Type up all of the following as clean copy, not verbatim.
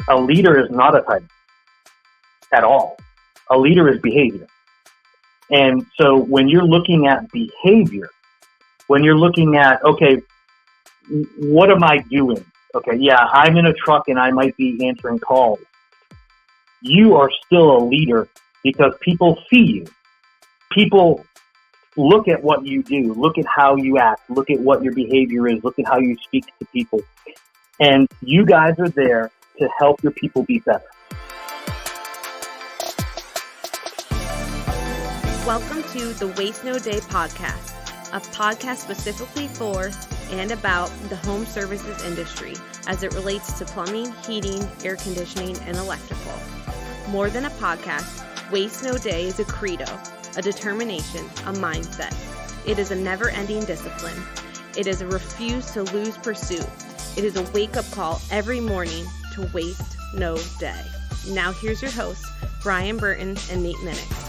A leader is not a title at all. A leader is behavior. And so when you're looking at behavior, when you're looking at, okay, what am I doing? Okay, yeah, I'm in a truck and I might be answering calls. You are still a leader because people see you. People look at what you do, look at how you act, look at what your behavior is, look at how you speak to people. And you guys are there to help your people be better. Welcome to the Waste No Day podcast, a podcast specifically for and about the home services industry as it relates to plumbing, heating, air conditioning, and electrical. More than a podcast, Waste No Day is a credo, a determination, a mindset. It is a never-ending discipline. It is a refuse to lose pursuit. It is a wake-up call every morning to waste no day. Now here's your hosts, Brian Burton and Nate Minnick.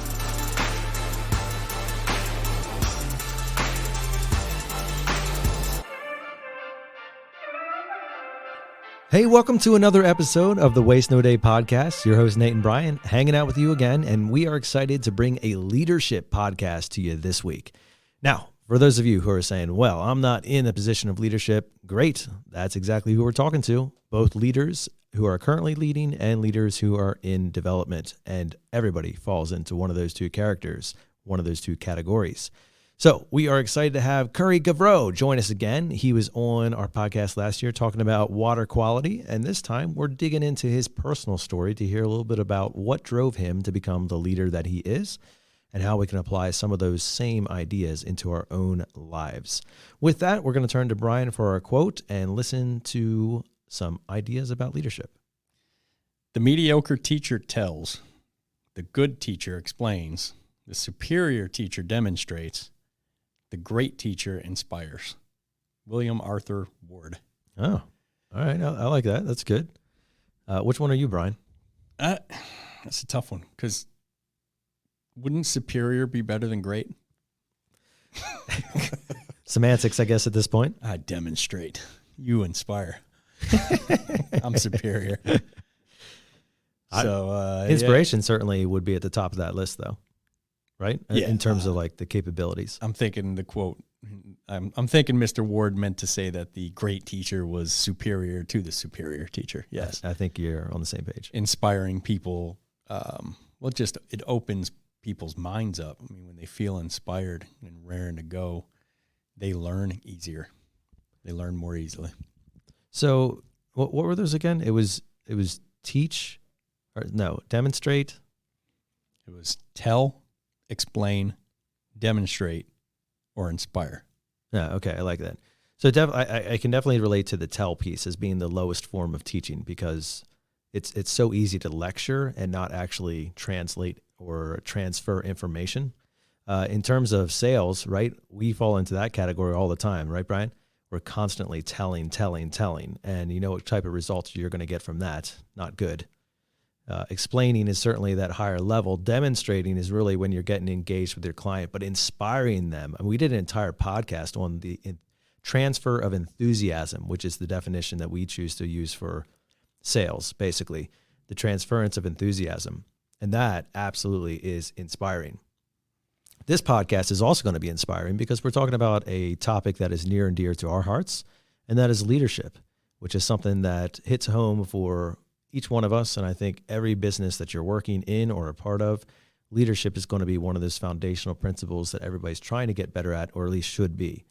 Hey, welcome to another episode of the Waste No Day podcast. Your host, Nate and Brian, hanging out with you again, and we are excited to bring a leadership podcast to you this week. Now, for those of you who are saying, well, I'm not in a position of leadership, great. That's exactly who we're talking to, both leaders who are currently leading and leaders who are in development, and everybody falls into one of those two characters, one of those two categories. So we are excited to have Currie Gauvreau join us again. He was on our podcast last year talking about water quality, and this time we're digging into his personal story to hear a little bit about what drove him to become the leader that he is and how we can apply some of those same ideas into our own lives. With that, we're going to turn to Brian for our quote and listen to some ideas about leadership. The mediocre teacher tells, the good teacher explains, the superior teacher demonstrates, the great teacher inspires. William Arthur Ward. Oh, all right. I like that. That's good. Which one are you, Brian? That's a tough one because wouldn't superior be better than great? Semantics, I guess, at this point. I demonstrate. You inspire. I'm superior. Inspiration certainly would be at the top of that list, though. Right? Yeah. In terms of like the capabilities. I'm thinking the quote, I'm thinking Mr. Ward meant to say that the great teacher was superior to the superior teacher. Yes. I think you're on the same page. Inspiring people, it opens people's minds up. I mean, when they feel inspired and raring to go, they learn easier. They learn more easily. So what were those again? It was demonstrate. It was tell, explain, demonstrate, or inspire. Yeah, okay, I like that. So I can definitely relate to the tell piece as being the lowest form of teaching because it's so easy to lecture and not actually translate or transfer information. In terms of sales, right, we fall into that category all the time, right, Brian? We're constantly telling, and you know what type of results you're going to get from that. Not good. Explaining is certainly that higher level. Demonstrating is really when you're getting engaged with your client, but inspiring them. And we did an entire podcast on the transfer of enthusiasm, which is the definition that we choose to use for sales, basically, the transference of enthusiasm. And that absolutely is inspiring. This podcast is also going to be inspiring because we're talking about a topic that is near and dear to our hearts, and that is leadership, which is something that hits home for each one of us, and I think every business that you're working in or a part of, leadership is going to be one of those foundational principles that everybody's trying to get better at, or at least should be.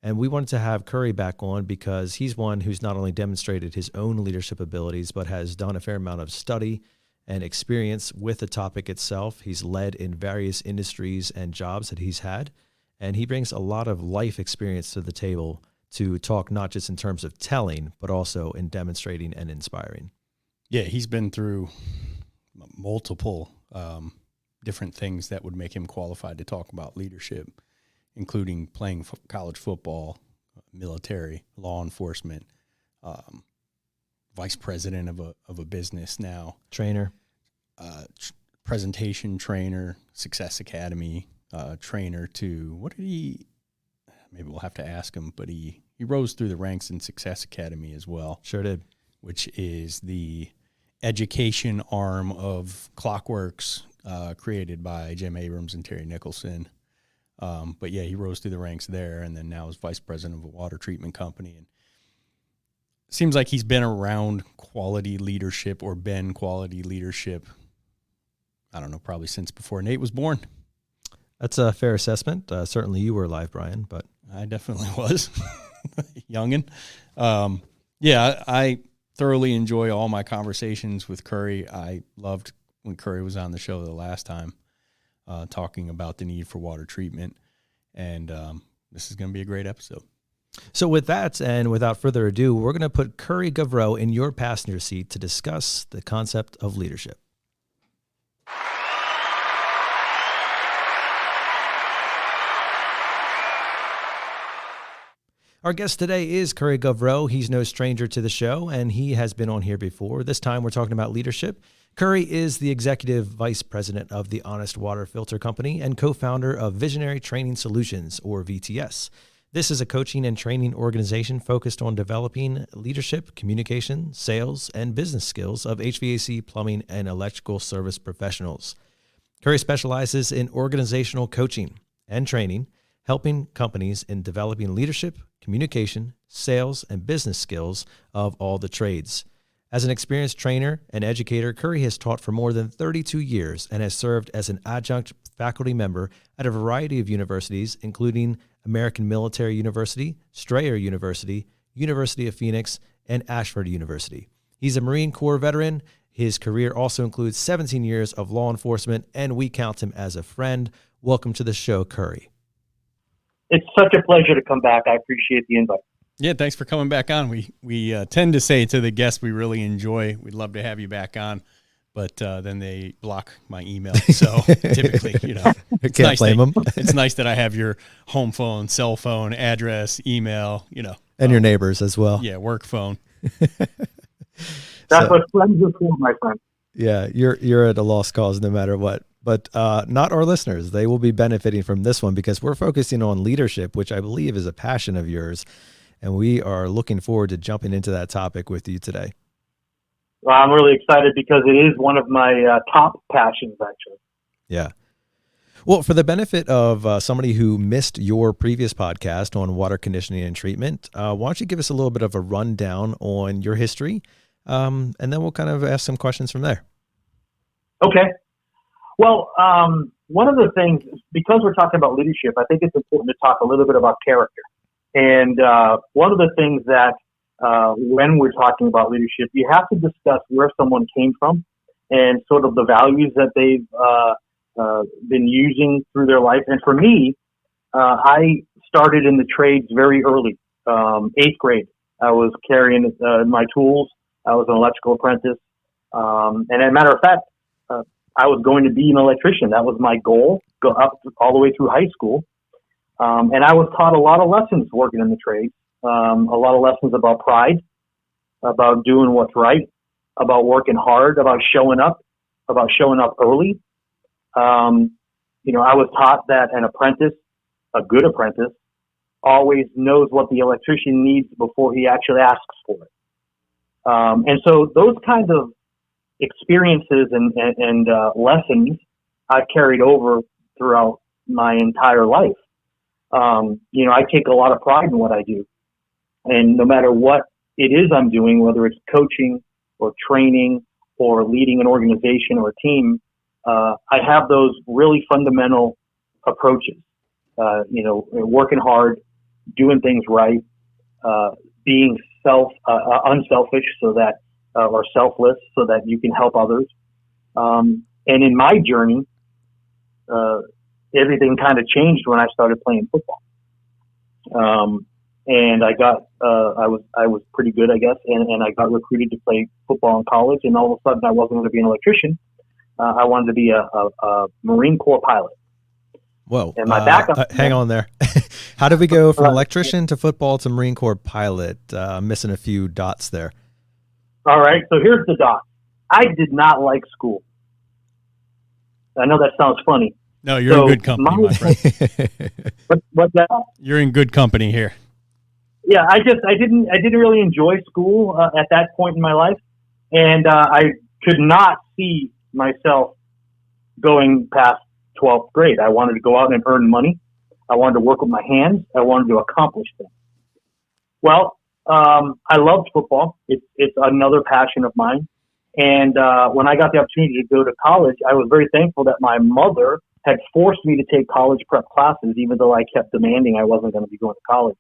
And we wanted to have Currie back on because he's one who's not only demonstrated his own leadership abilities, but has done a fair amount of study and experience with the topic itself. He's led in various industries and jobs that he's had, and he brings a lot of life experience to the table to talk not just in terms of telling, but also in demonstrating and inspiring. Yeah, he's been through multiple different things that would make him qualified to talk about leadership, including playing college football, military, law enforcement, vice president of a business now, trainer, presentation trainer, Success Academy trainer. Maybe we'll have to ask him, but he rose through the ranks in Success Academy as well. Sure did. Which is the education arm of Clockworks, created by Jim Abrams and Terry Nicholson. But yeah, he rose through the ranks there, and then now is vice president of a water treatment company. And seems like he's been around quality leadership or been quality leadership, I don't know, probably since before Nate was born. That's a fair assessment. Certainly you were alive, Brian, but I definitely was. Youngin'. Yeah, I thoroughly enjoy all my conversations with Currie. I loved when Currie was on the show the last time, talking about the need for water treatment. And this is going to be a great episode. So with that, and without further ado, we're going to put Currie Gauvreau in your passenger seat to discuss the concept of leadership. Our guest today is Currie Gauvreau. He's no stranger to the show, and he has been on here before. This time we're talking about leadership. Currie is the executive vice president of the Honest Water Filter Company and co-founder of Visionary Training Solutions, or VTS. This is a coaching and training organization focused on developing leadership, communication, sales, and business skills of HVAC, plumbing, and electrical service professionals. Currie specializes in organizational coaching and training, helping companies in developing leadership, communication, sales, and business skills of all the trades. As an experienced trainer and educator, Currie has taught for more than 32 years and has served as an adjunct faculty member at a variety of universities, including American Military University, Strayer University, University of Phoenix, and Ashford University. He's a Marine Corps veteran. His career also includes 17 years of law enforcement, and we count him as a friend. Welcome to the show, Currie. It's such a pleasure to come back. I appreciate the invite. Yeah, thanks for coming back on. We tend to say to the guests we really enjoy, we'd love to have you back on, but then they block my email. So typically, it's Can't blame them. It's nice that I have your home phone, cell phone, address, email, And your neighbors as well. Yeah, work phone. That's what friends are for, my friend. Yeah, you're at a lost cause no matter what. But not our listeners. They will be benefiting from this one because we're focusing on leadership, which I believe is a passion of yours. And we are looking forward to jumping into that topic with you today. Well, I'm really excited because it is one of my top passions, actually. Yeah. Well, for the benefit of somebody who missed your previous podcast on water conditioning and treatment, why don't you give us a little bit of a rundown on your history, and then we'll kind of ask some questions from there. Okay. Well, one of the things, because we're talking about leadership, I think it's important to talk a little bit about character. And one of the things that when we're talking about leadership, you have to discuss where someone came from and sort of the values that they've been using through their life. And for me, I started in the trades very early, 8th grade. I was carrying my tools. I was an electrical apprentice. And as a matter of fact, I was going to be an electrician. That was my goal, go up all the way through high school. And I was taught a lot of lessons working in the trades, a lot of lessons about pride, about doing what's right, about working hard, about showing up early. I was taught that an apprentice, a good apprentice, always knows what the electrician needs before he actually asks for it. And so those kinds of experiences and lessons I've carried over throughout my entire life. I take a lot of pride in what I do. And no matter what it is I'm doing, whether it's coaching or training or leading an organization or a team, I have those really fundamental approaches. Working hard, doing things right, being unselfish so that, or selfless so that you can help others. And in my journey, everything kind of changed when I started playing football. And I was pretty good, I guess. And I got recruited to play football in college. And all of a sudden I wasn't going to be an electrician. I wanted to be a Marine Corps pilot. Whoa. And my backup. Hang on there. How did we go from electrician to football to Marine Corps pilot? Missing a few dots there. All right. So here's the dot. I did not like school. I know that sounds funny. No, you're in good company, my friend. What's that? You're in good company here. Yeah, I didn't really enjoy school at that point in my life, and I could not see myself going past 12th grade. I wanted to go out and earn money. I wanted to work with my hands. I wanted to accomplish things. Well, I loved football. It's another passion of mine. And when I got the opportunity to go to college, I was very thankful that my mother had forced me to take college prep classes, even though I kept demanding I wasn't going to be going to college.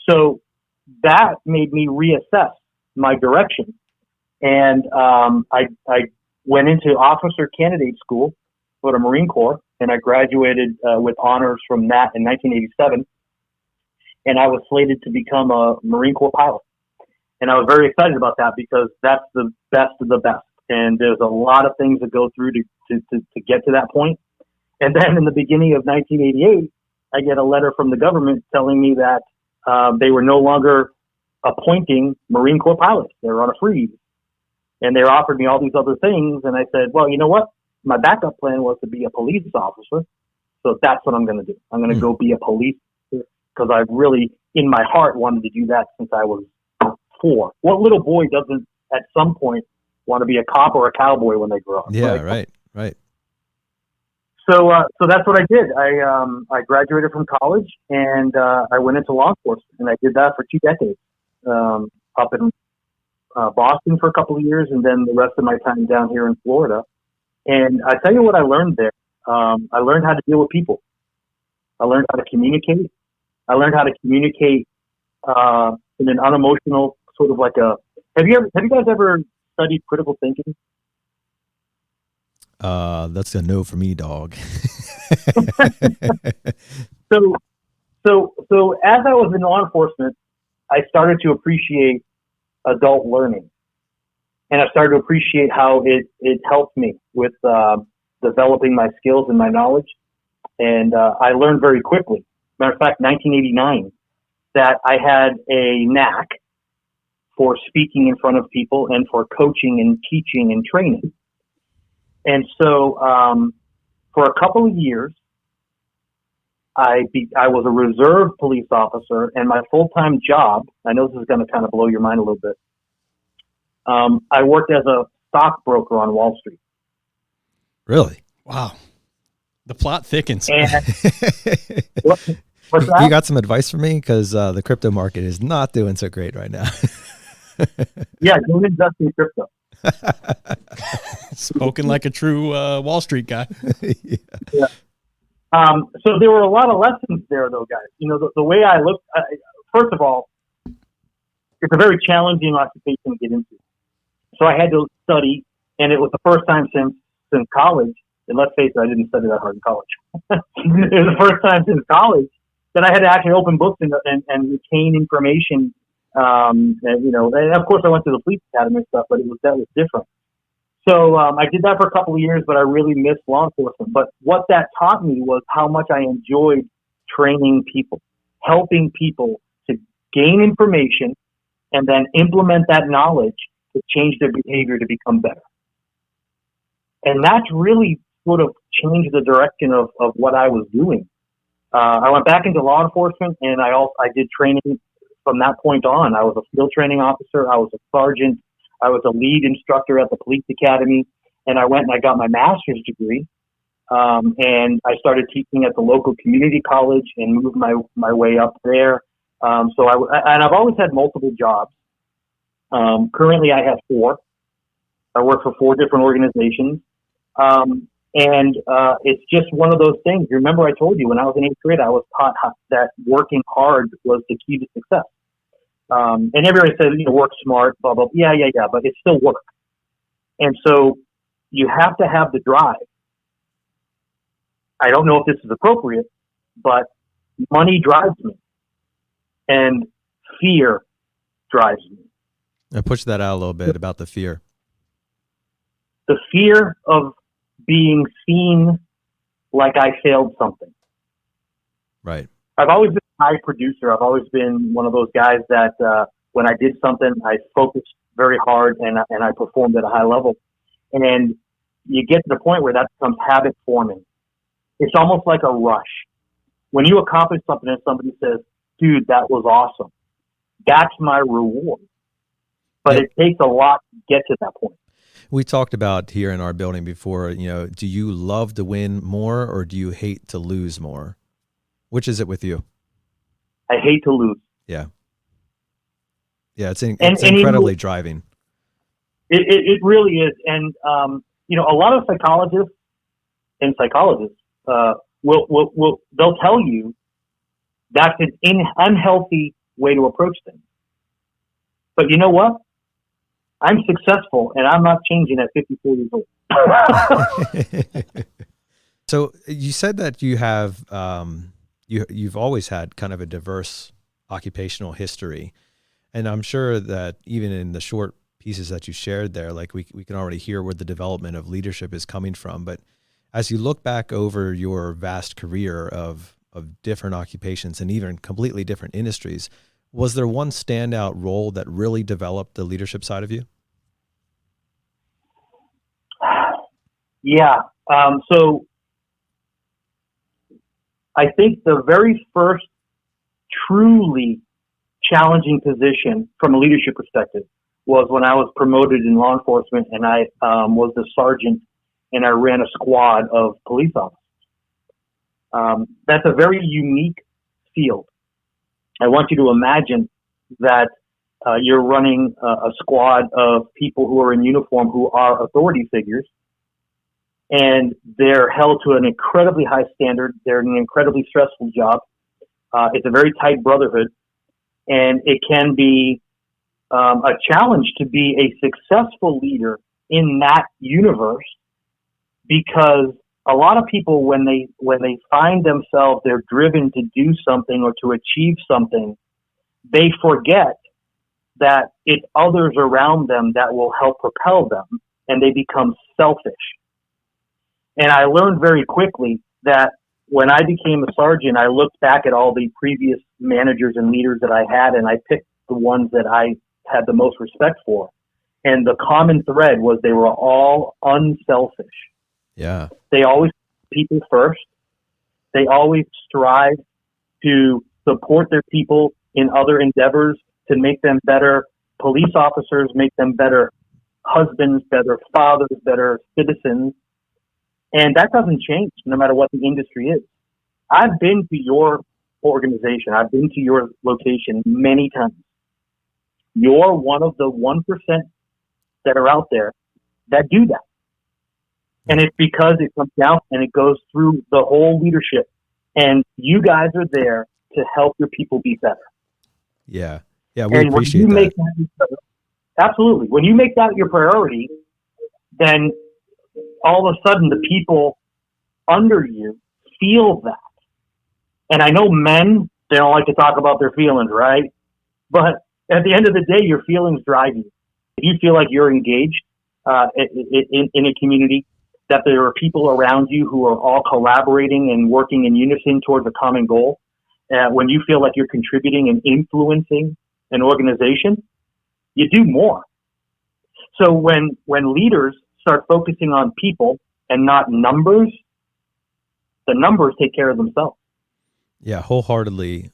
So that made me reassess my direction. And I went into officer candidate school for the Marine Corps, and I graduated with honors from that in 1987. And I was slated to become a Marine Corps pilot. And I was very excited about that because that's the best of the best. And there's a lot of things that go through to get to that point. And then in the beginning of 1988, I get a letter from the government telling me that they were no longer appointing Marine Corps pilots. They were on a freeze. And they offered me all these other things. And I said, well, you know what? My backup plan was to be a police officer. So that's what I'm going to do. I'm going to go be a police officer because I really, in my heart, wanted to do that since I was 4. What little boy doesn't at some point want to be a cop or a cowboy when they grow up? Yeah, right. So that's what I did. I graduated from college and I went into law enforcement, and I did that for 2 decades, up in Boston for a couple of years, and then the rest of my time down here in Florida. And I tell you what I learned there. I learned how to deal with people. I learned how to communicate. I learned how to communicate in an unemotional sort of like a. Have you guys ever studied critical thinking? That's a no for me, dog. So as I was in law enforcement, I started to appreciate adult learning, and I started to appreciate how it helped me with developing my skills and my knowledge. And I learned very quickly. Matter of fact, 1989, that I had a knack for speaking in front of people and for coaching and teaching and training. And so, for a couple of years, I was a reserve police officer, and my full-time job, I know this is going to kind of blow your mind a little bit. I worked as a stockbroker on Wall Street. Really? Wow. The plot thickens. And what's that? You got some advice for me? Because the crypto market is not doing so great right now. Yeah, don't invest in crypto. Spoken like a true Wall Street guy. Yeah. So there were a lot of lessons there, though, guys. You know, the way I look, first of all, it's a very challenging occupation to get into. So I had to study, and it was the first time since college, and let's face it, I didn't study that hard in college. It was the first time since college that I had to actually open books and retain information. And of course I went to the police academy and stuff, but that was different. So I did that for a couple of years, but I really missed law enforcement. But what that taught me was how much I enjoyed training people, helping people to gain information and then implement that knowledge to change their behavior to become better. And that's really sort of changed the direction of what I was doing. I went back into law enforcement, and I did training from that point on. I was a field training officer. I was a sergeant. I was a lead instructor at the police academy, and I went and I got my master's degree. And I started teaching at the local community college and moved my way up there. So I've always had multiple jobs. Currently I have 4. I work for 4 different organizations. And it's just one of those things. Remember I told you when I was in 8th grade, I was taught that working hard was the key to success. And everybody says, work smart, blah, blah. Yeah, but it's still work. And so you have to have the drive. I don't know if this is appropriate, but money drives me and fear drives me. I push that out a little bit about the fear. The fear of being seen like I failed something. Right. I've always been a high producer. I've always been one of those guys that when I did something, I focused very hard and I performed at a high level. And you get to the point where that becomes habit forming. It's almost like a rush. When you accomplish something and somebody says, dude, that was awesome, that's my reward. But it takes a lot to get to that point. We talked about here in our building before, do you love to win more or do you hate to lose more? Which is it with you? I hate to lose. Yeah. Yeah, it's incredibly driving. It really is. And, a lot of psychologists they'll tell you that's an unhealthy way to approach things. But you know what? I'm successful, and I'm not changing at 54 years old. So you said that you have you've always had kind of a diverse occupational history, and I'm sure that even in the short pieces that you shared there, like we can already hear where the development of leadership is coming from. But as you look back over your vast career of different occupations and even completely different industries, was there one standout role that really developed the leadership side of you? Yeah. So I think the very first truly challenging position from a leadership perspective was when I was promoted in law enforcement, and I was the sergeant, and I ran a squad of police officers. That's a very unique field. I want you to imagine that you're running a squad of people who are in uniform who are authority figures, and they're held to an incredibly high standard. They're in an incredibly stressful job. It's a very tight brotherhood, and it can be a challenge to be a successful leader in that universe, because a lot of people, when they find themselves, they're driven to do something or to achieve something, they forget that it's others around them that will help propel them, and they become selfish. And I learned very quickly that when I became a sergeant, I looked back at all the previous managers and leaders that I had, and I picked the ones that I had the most respect for. And the common thread was they were all unselfish. Yeah. They always put people first. They always strive to support their people in other endeavors to make them better police officers, make them better husbands, better fathers, better citizens. And that doesn't change no matter what the industry is. I've been to your organization. I've been to your location many times. You're one of the 1% that are out there that do that. And it's because it comes down and it goes through the whole leadership. And you guys are there to help your people be better. Yeah. Yeah, we appreciate that. Absolutely. When you make that your priority, then all of a sudden the people under you feel that. And I know men, they don't like to talk about their feelings, right? But at the end of the day, your feelings drive you. If you feel like you're engaged in a community, that there are people around you who are all collaborating and working in unison towards a common goal, when you feel like you're contributing and influencing an organization, you do more. So when leaders start focusing on people and not numbers, the numbers take care of themselves. Yeah, wholeheartedly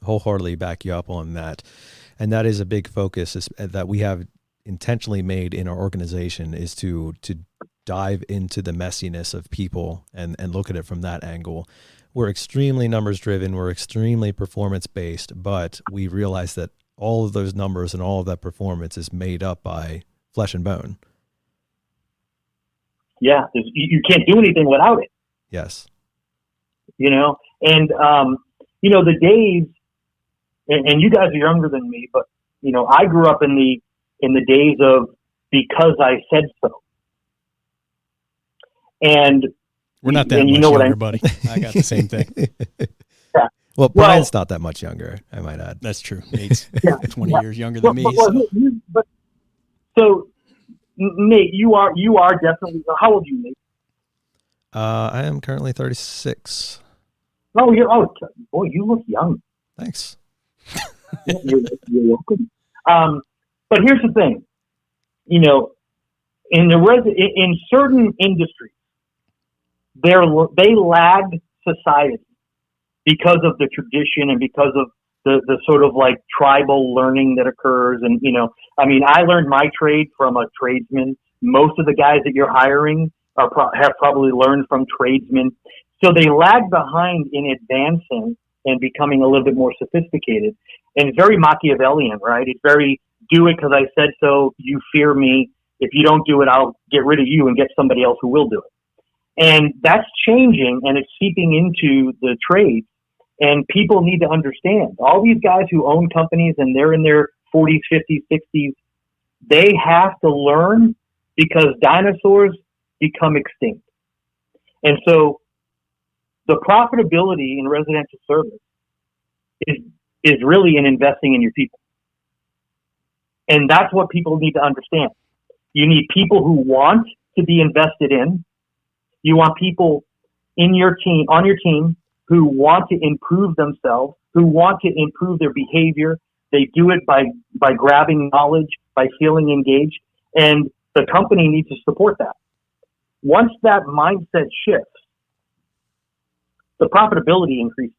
back you up on that. And that is a big focus that we have intentionally made in our organization, is to dive into the messiness of people and look at it from that angle. We're extremely numbers driven. We're extremely performance based, but we realize that all of those numbers and all of that performance is made up by flesh and bone. Yeah, you can't do anything without it. Yes. And the days, and you guys are younger than me, but I grew up in the days of because I said so. And we're not that much younger, buddy. I got the same thing. Yeah. Well, Brian's not that much younger, I might add. That's true. Nate's 20 years younger than me. So Nate, you are definitely. How old are you, Nate? I am currently 36. Boy, you look young. Thanks. You're welcome. But here's the thing, in certain industries, they lag society because of the tradition and because of the sort of tribal learning that occurs. And, I learned my trade from a tradesman, Most of the guys that you're hiring have probably learned from tradesmen. So they lag behind in advancing and becoming a little bit more sophisticated. And it's very Machiavellian, right? It's very, do it because I said so, you fear me. If you don't do it, I'll get rid of you and get somebody else who will do it. And that's changing, and it's seeping into the trades. And people need to understand, all these guys who own companies and they're in their 40s, 50s, 60s, they have to learn because dinosaurs become extinct. And so the profitability in residential service is really in investing in your people. And that's what people need to understand. You need people who want to be invested in. You want people in your team, on your team, who want to improve themselves, who want to improve their behavior. They do it by grabbing knowledge, by feeling engaged, and the company needs to support that. Once that mindset shifts, the profitability increases.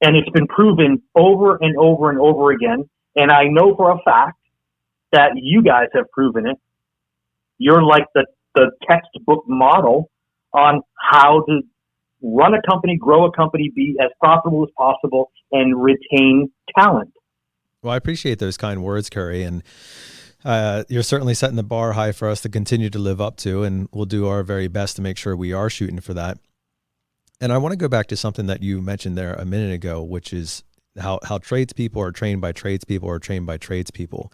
And it's been proven over and over and over again. And I know for a fact that you guys have proven it. You're like the textbook model on how to run a company, grow a company, be as profitable as possible, and retain talent. Well, I appreciate those kind words, Currie, and you're certainly setting the bar high for us to continue to live up to, and we'll do our very best to make sure we are shooting for that. And I want to go back to something that you mentioned there a minute ago, which is how tradespeople are trained by tradespeople or trained by tradespeople.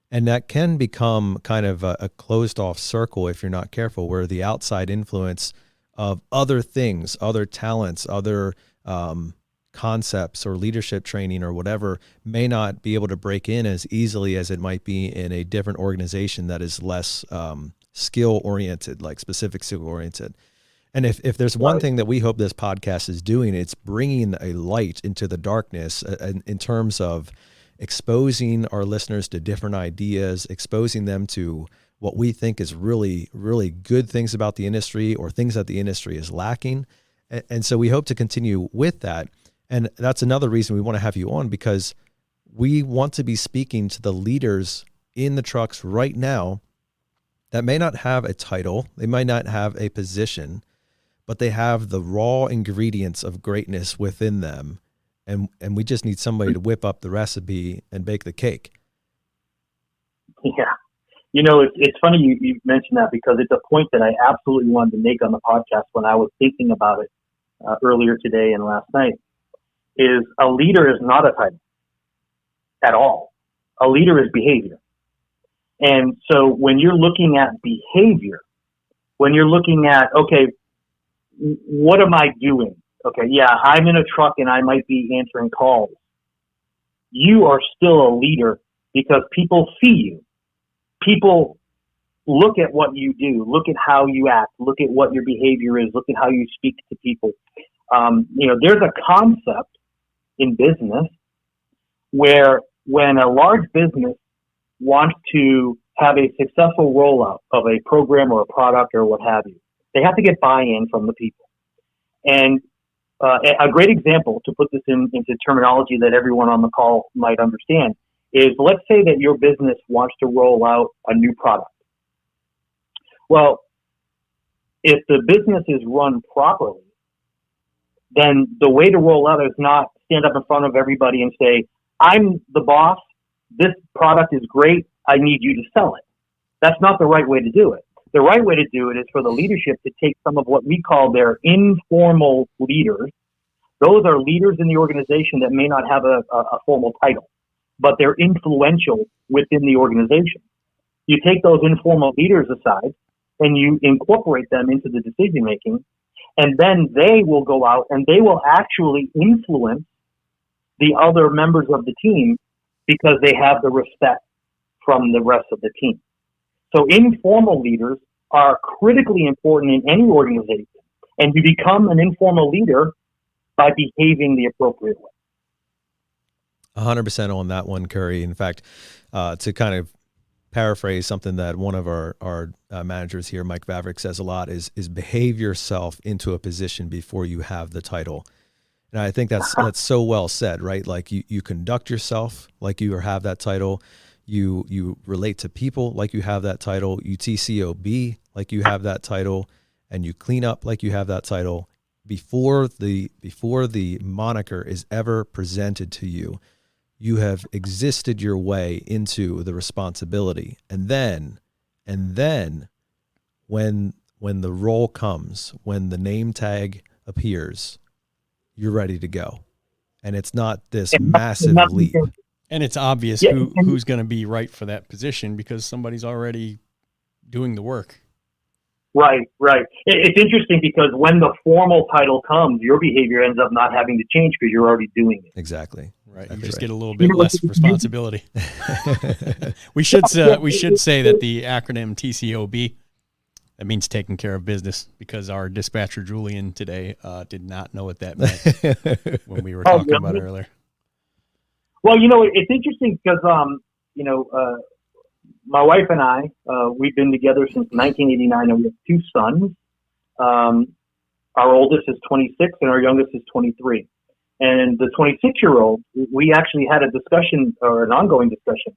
And that can become kind of a closed off circle if you're not careful, where the outside influence of other things, other talents, other concepts or leadership training or whatever may not be able to break in as easily as it might be in a different organization that is less skill oriented, like specific skill oriented. And if there's one thing that we hope this podcast is doing, it's bringing a light into the darkness in terms of exposing our listeners to different ideas, exposing them to what we think is really, really good things about the industry or things that the industry is lacking. And so we hope to continue with that. And that's another reason we want to have you on, because we want to be speaking to the leaders in the trucks right now that may not have a title, they might not have a position, but they have the raw ingredients of greatness within them. And we just need somebody to whip up the recipe and bake the cake. Yeah. You know, it's funny you mentioned that, because it's a point that I absolutely wanted to make on the podcast when I was thinking about it earlier today and last night, is a leader is not a title at all. A leader is behavior. And so when you're looking at behavior, when you're looking at, okay, what am I doing? Okay, yeah, I'm in a truck and I might be answering calls. You are still a leader because people see you. People look at what you do, look at how you act, look at what your behavior is, look at how you speak to people. There's a concept in business where when a large business wants to have a successful rollout of a program or a product or what have you, they have to get buy-in from the people. And a great example, to put this into terminology that everyone on the call might understand, is let's say that your business wants to roll out a new product. Well, if the business is run properly, then the way to roll out is not stand up in front of everybody and say, I'm the boss, this product is great, I need you to sell it. That's not the right way to do it. The right way to do it is for the leadership to take some of what we call their informal leaders. Those are leaders in the organization that may not have a formal title, but they're influential within the organization. You take those informal leaders aside and you incorporate them into the decision making, and then they will go out and they will actually influence the other members of the team because they have the respect from the rest of the team. So informal leaders are critically important in any organization, and you become an informal leader by behaving the appropriate way. 100% on that one, Currie. In fact, to kind of paraphrase something that one of our managers here, Mike Vavrick, says a lot is behave yourself into a position before you have the title. And I think that's so well said, right? Like you conduct yourself like you have that title. You relate to people like you have that title. You TCOB like you have that title, and you clean up like you have that title before the moniker is ever presented to you. You have existed your way into the responsibility, and then when the role comes, when the name tag appears, you're ready to go, and it's not this massive leap. And it's obvious who's going to be right for that position because somebody's already doing the work. Right. It's interesting because when the formal title comes, your behavior ends up not having to change because you're already doing it. Exactly. Right. You just get a little bit less responsibility. We should say that the acronym TCOB, that means taking care of business, because our dispatcher Julian today did not know what that meant when we were talking about it earlier. Well, it's interesting because, my wife and I, we've been together since 1989, and we have two sons. Our oldest is 26 and our youngest is 23. And the 26-year-old, we actually had a discussion, or an ongoing discussion.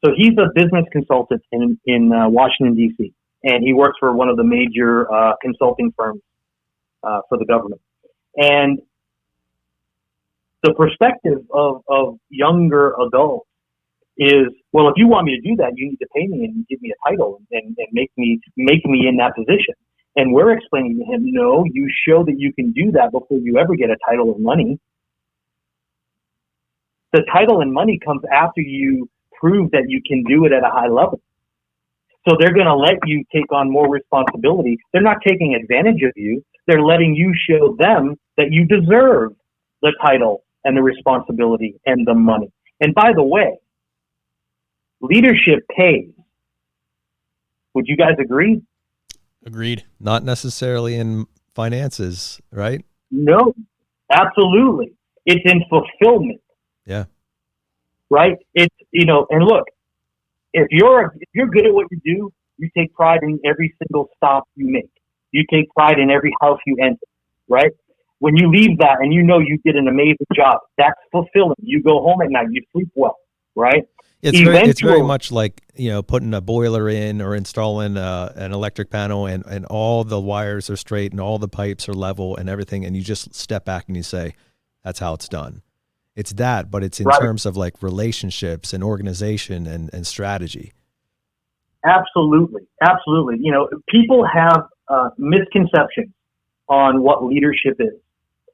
So he's a business consultant in Washington, D.C., and he works for one of the major consulting firms for the government. And the perspective of younger adults is, well, if you want me to do that, you need to pay me and give me a title and make me in that position. And we're explaining to him, no, you show that you can do that before you ever get a title or money. The title and money comes after you prove that you can do it at a high level. So they're going to let you take on more responsibility. They're not taking advantage of you. They're letting you show them that you deserve the title and the responsibility and the money. And by the way, leadership pays. Would you guys agree? Agreed. Not necessarily in finances, right? No, absolutely. It's in fulfillment. Yeah. Right? It's, and look, if you're good at what you do, you take pride in every single stop you make. You take pride in every house you enter, right? When you leave that and you did an amazing job, that's fulfilling. You go home at night, you sleep well, right? It's very much like, putting a boiler in or installing an electric panel and all the wires are straight and all the pipes are level and everything. And you just step back and you say, that's how it's done. It's that, but it's in terms of like relationships and organization and strategy. Absolutely. People have misconceptions on what leadership is.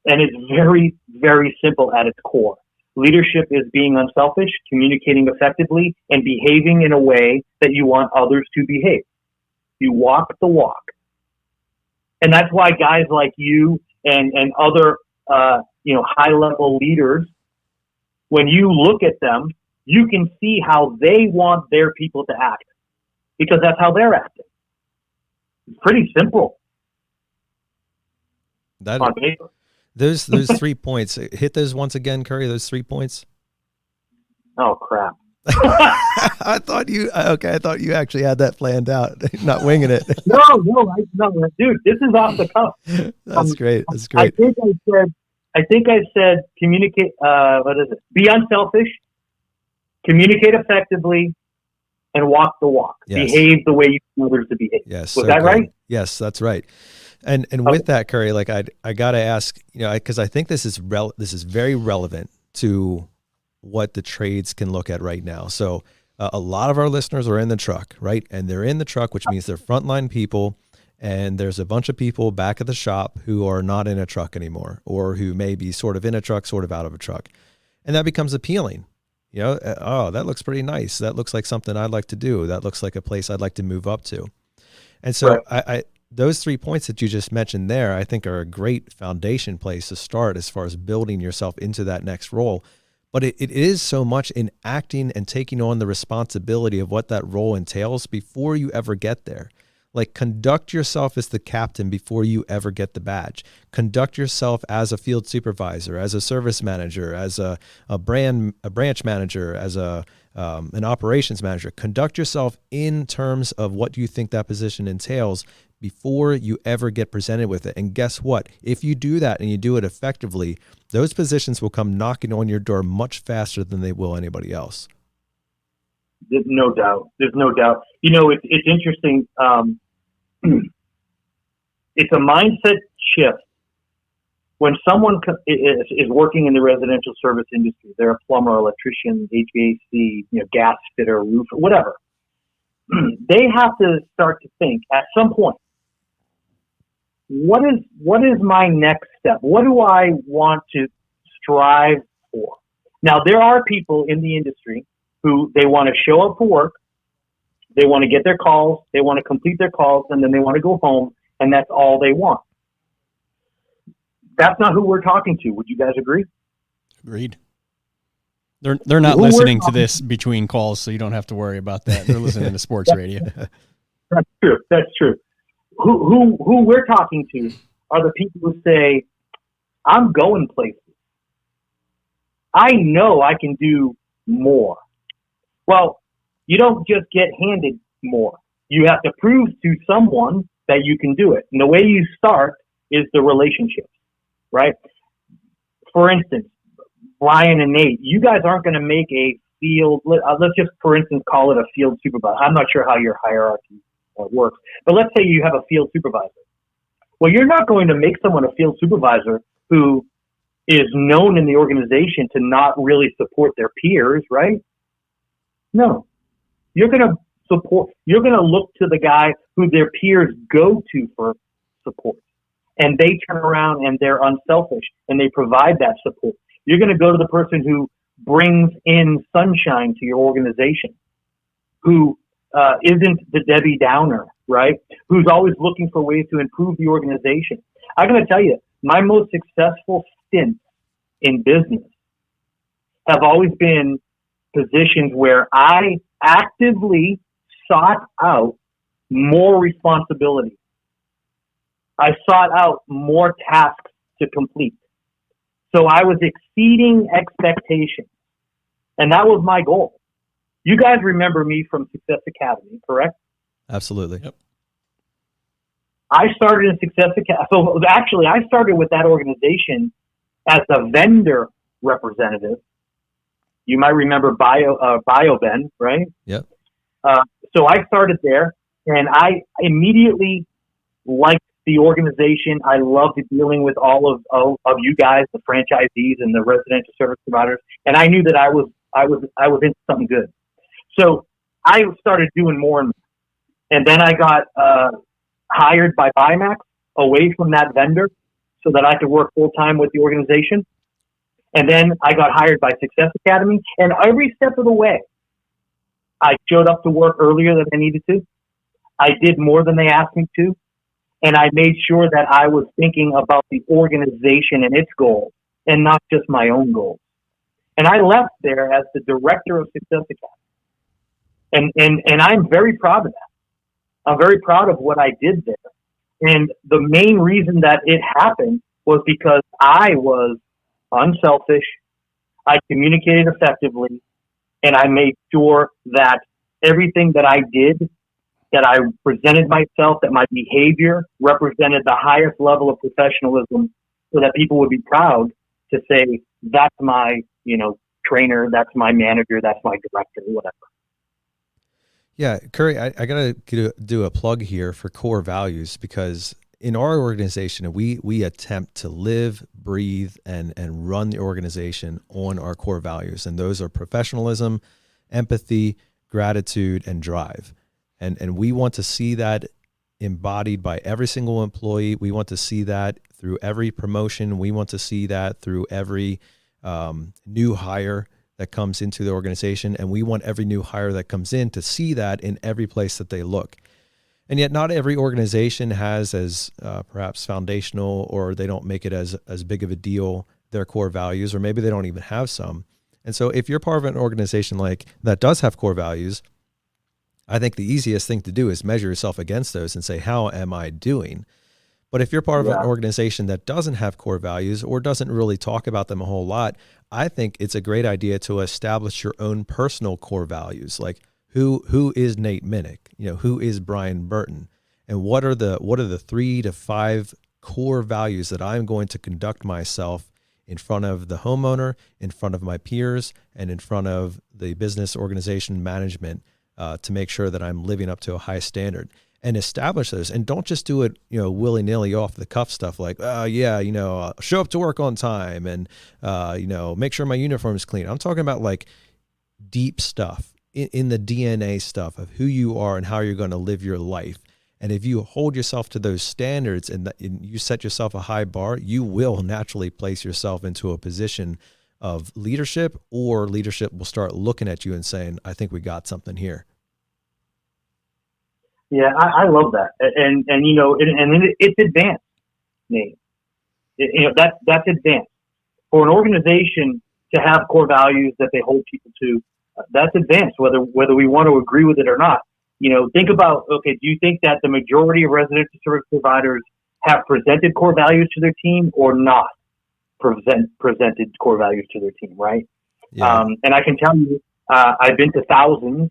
And it's very, very simple at its core. Leadership is being unselfish, communicating effectively, and behaving in a way that you want others to behave. You walk the walk. And that's why guys like you and other, high-level leaders, when you look at them, you can see how they want their people to act, because that's how they're acting. It's pretty simple. On paper. Those 3 points. Hit those once again, Currie. Those 3 points. Oh crap! I thought you actually had that planned out, not winging it. No, dude, this is off the cuff. That's great. That's great. I think I said communicate. What is it? Be unselfish, communicate effectively, and walk the walk. Yes. Behave the way you want others to behave. Yes. Was that right? Yes, that's right. And with that, Currie, like I got to ask, because I think this is very relevant to what the trades can look at right now. So a lot of our listeners are in the truck, right? And they're in the truck, which means they're frontline people. And there's a bunch of people back at the shop who are not in a truck anymore, or who may be sort of in a truck, sort of out of a truck. And that becomes appealing. Oh, that looks pretty nice. That looks like something I'd like to do. That looks like a place I'd like to move up to. And so I those 3 points that you just mentioned there, I think are a great foundation place to start as far as building yourself into that next role. But it is so much in acting and taking on the responsibility of what that role entails before you ever get there. Like, conduct yourself as the captain before you ever get the badge. Conduct yourself as a field supervisor, as a service manager, as a branch manager, as an operations manager. Conduct yourself in terms of what you think that position entails before you ever get presented with it. And guess what? If you do that and you do it effectively, those positions will come knocking on your door much faster than they will anybody else. There's no doubt. There's no doubt. You know, it's interesting. It's a mindset shift. When someone is working in the residential service industry, they're a plumber, electrician, HVAC, gas fitter, roofer, whatever. They have to start to think at some point, what is my next step? What do I want to strive for? Now, there are people in the industry who they want to show up for work, they want to get their calls, they want to complete their calls, and then they want to go home, and that's all they want. That's not who we're talking to. Would you guys agree? Agreed. They're not listening to this between calls, so you don't have to worry about that. They're listening to sports radio. That's true. That's true. Who we're talking to are the people who say, I'm going places. I know I can do more. Well, you don't just get handed more. You have to prove to someone that you can do it. And the way you start is the relationships, right? For instance, Brian and Nate, you guys aren't going to make a field, let's just, for instance, call it a field supervisor. I'm not sure how your hierarchy works, but let's say you have a field supervisor. Well, you're not going to make someone a field supervisor who is known in the organization to not really support their peers, right? No. You're going to look to the guy who their peers go to for support. And they turn around and they're unselfish and they provide that support. You're going to go to the person who brings in sunshine to your organization, who isn't the Debbie Downer, right? Who's always looking for ways to improve the organization. I'm going to tell you, my most successful stints in business have always been positions where I actively sought out more responsibility. I sought out more tasks to complete. So I was exceeding expectations. And that was my goal. You guys remember me from Success Academy, correct? Absolutely. Yep. I started in Success Academy. So actually, I started with that organization as a vendor representative. You might remember BioVen, right? Yep. So I started there, and I immediately liked the organization. I loved dealing with all of you guys, the franchisees and the residential service providers, and I knew that I was into something good. So I started doing more, and then I got hired by Bimax away from that vendor so that I could work full time with the organization. And then I got hired by Success Academy, and every step of the way, I showed up to work earlier than I needed to. I did more than they asked me to. And I made sure that I was thinking about the organization and its goals and not just my own goals. And I left there as the director of Success Academy. And I'm very proud of that. I'm very proud of what I did there. And the main reason that it happened was because I was unselfish, I communicated effectively, and I made sure that everything that I did, that I presented myself, that my behavior represented the highest level of professionalism so that people would be proud to say, that's my, trainer, that's my manager, that's my director, whatever. Yeah, Currie, I got to do a plug here for core values, because in our organization, we attempt to live, breathe, and run the organization on our core values. And those are professionalism, empathy, gratitude, and drive. And we want to see that embodied by every single employee. We want to see that through every promotion. We want to see that through every new hire that comes into the organization. And we want every new hire that comes in to see that in every place that they look. And yet not every organization has as perhaps foundational, or they don't make it as big of a deal, their core values, or maybe they don't even have some. And so if you're part of an organization like that does have core values, I think the easiest thing to do is measure yourself against those and say, how am I doing? But if you're part of an organization that doesn't have core values or doesn't really talk about them a whole lot, I think it's a great idea to establish your own personal core values. Like who is Nate Minnick? Who is Brian Burton? And what are the 3 to 5 core values that I'm going to conduct myself in front of the homeowner, in front of my peers, and in front of the business organization management to make sure that I'm living up to a high standard. And establish those, and don't just do it, willy-nilly off the cuff stuff like, show up to work on time and, make sure my uniform is clean. I'm talking about like deep stuff in the DNA stuff of who you are and how you're going to live your life. And if you hold yourself to those standards and you set yourself a high bar, you will naturally place yourself into a position of leadership, or leadership will start looking at you and saying, I think we got something here. Yeah, I love that, and it's advanced, Nate. That's advanced for an organization to have core values that they hold people to. That's advanced, whether we want to agree with it or not. Think about, okay, do you think that the majority of residential service providers have presented core values to their team or not presented core values to their team, right? Yeah. And I can tell you, I've been to thousands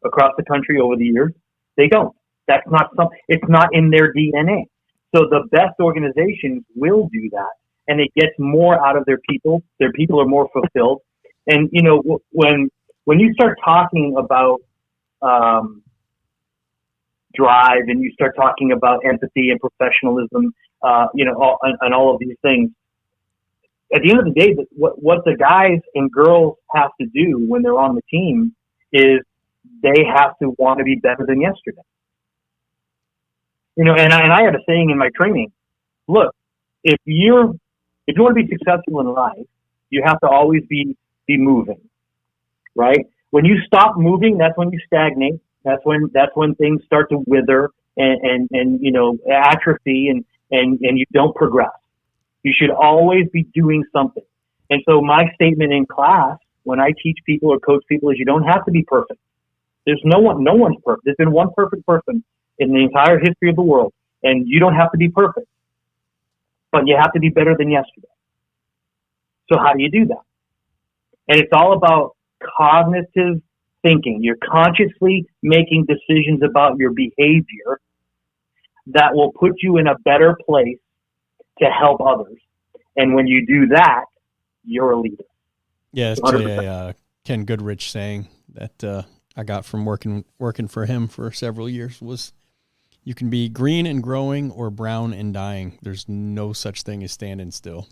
across the country over the years. They don't. That's not something. It's not in their DNA. So the best organizations will do that, and it gets more out of their people. Their people are more fulfilled. And when you start talking about drive, and you start talking about empathy and professionalism, and all of these things, at the end of the day, what the guys and girls have to do when they're on the team is they have to want to be better than yesterday. And I had a saying in my training, look, if you want to be successful in life, you have to always be moving, right? When you stop moving, that's when you stagnate. That's when things start to wither and atrophy and you don't progress. You should always be doing something. And so my statement in class when I teach people or coach people is you don't have to be perfect. There's no one's perfect. There's been one perfect person in the entire history of the world, and you don't have to be perfect, but you have to be better than yesterday. So how do you do that? And it's all about cognitive thinking. You're consciously making decisions about your behavior that will put you in a better place to help others. And when you do that, you're a leader. Yeah, it's a Ken Goodrich saying that I got from working for him for several years was, you can be green and growing or brown and dying. There's no such thing as standing still.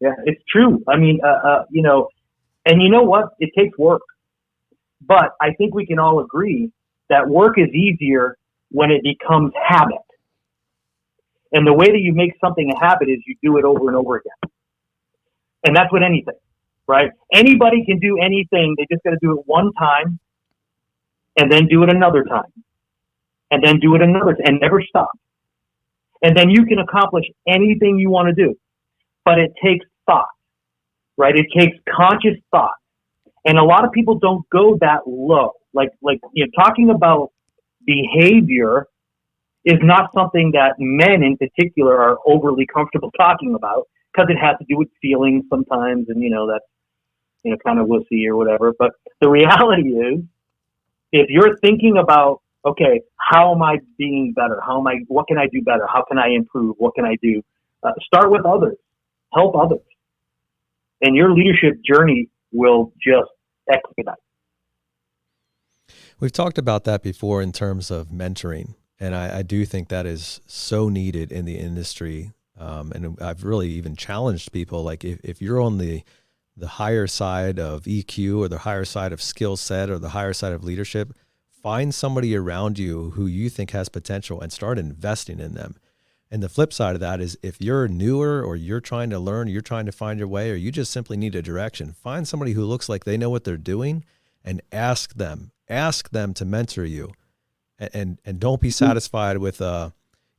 Yeah, it's true. I mean, and you know what? It takes work. But I think we can all agree that work is easier when it becomes habit. And the way that you make something a habit is you do it over and over again. And that's with anything, right? Anybody can do anything. They just got to do it one time and then do it another time and then do it another time and never stop. And then you can accomplish anything you want to do. But it takes thought, right? It takes conscious thought. And a lot of people don't go that low. Like talking about behavior is not something that men in particular are overly comfortable talking about because it has to do with feelings sometimes, and that's kind of wussy or whatever. But the reality is, if you're thinking about, okay, how am I being better? What can I do better? How can I improve? What can I do? Start with others. Help others. And your leadership journey will just expedite. We've talked about that before in terms of mentoring. And I do think that is so needed in the industry. And I've really even challenged people, like if you're on the higher side of EQ or the higher side of skill set or the higher side of leadership, find somebody around you who you think has potential and start investing in them. And the flip side of that is if you're newer or you're trying to learn, you're trying to find your way, or you just simply need a direction, find somebody who looks like they know what they're doing and ask them to mentor you. And don't be satisfied with,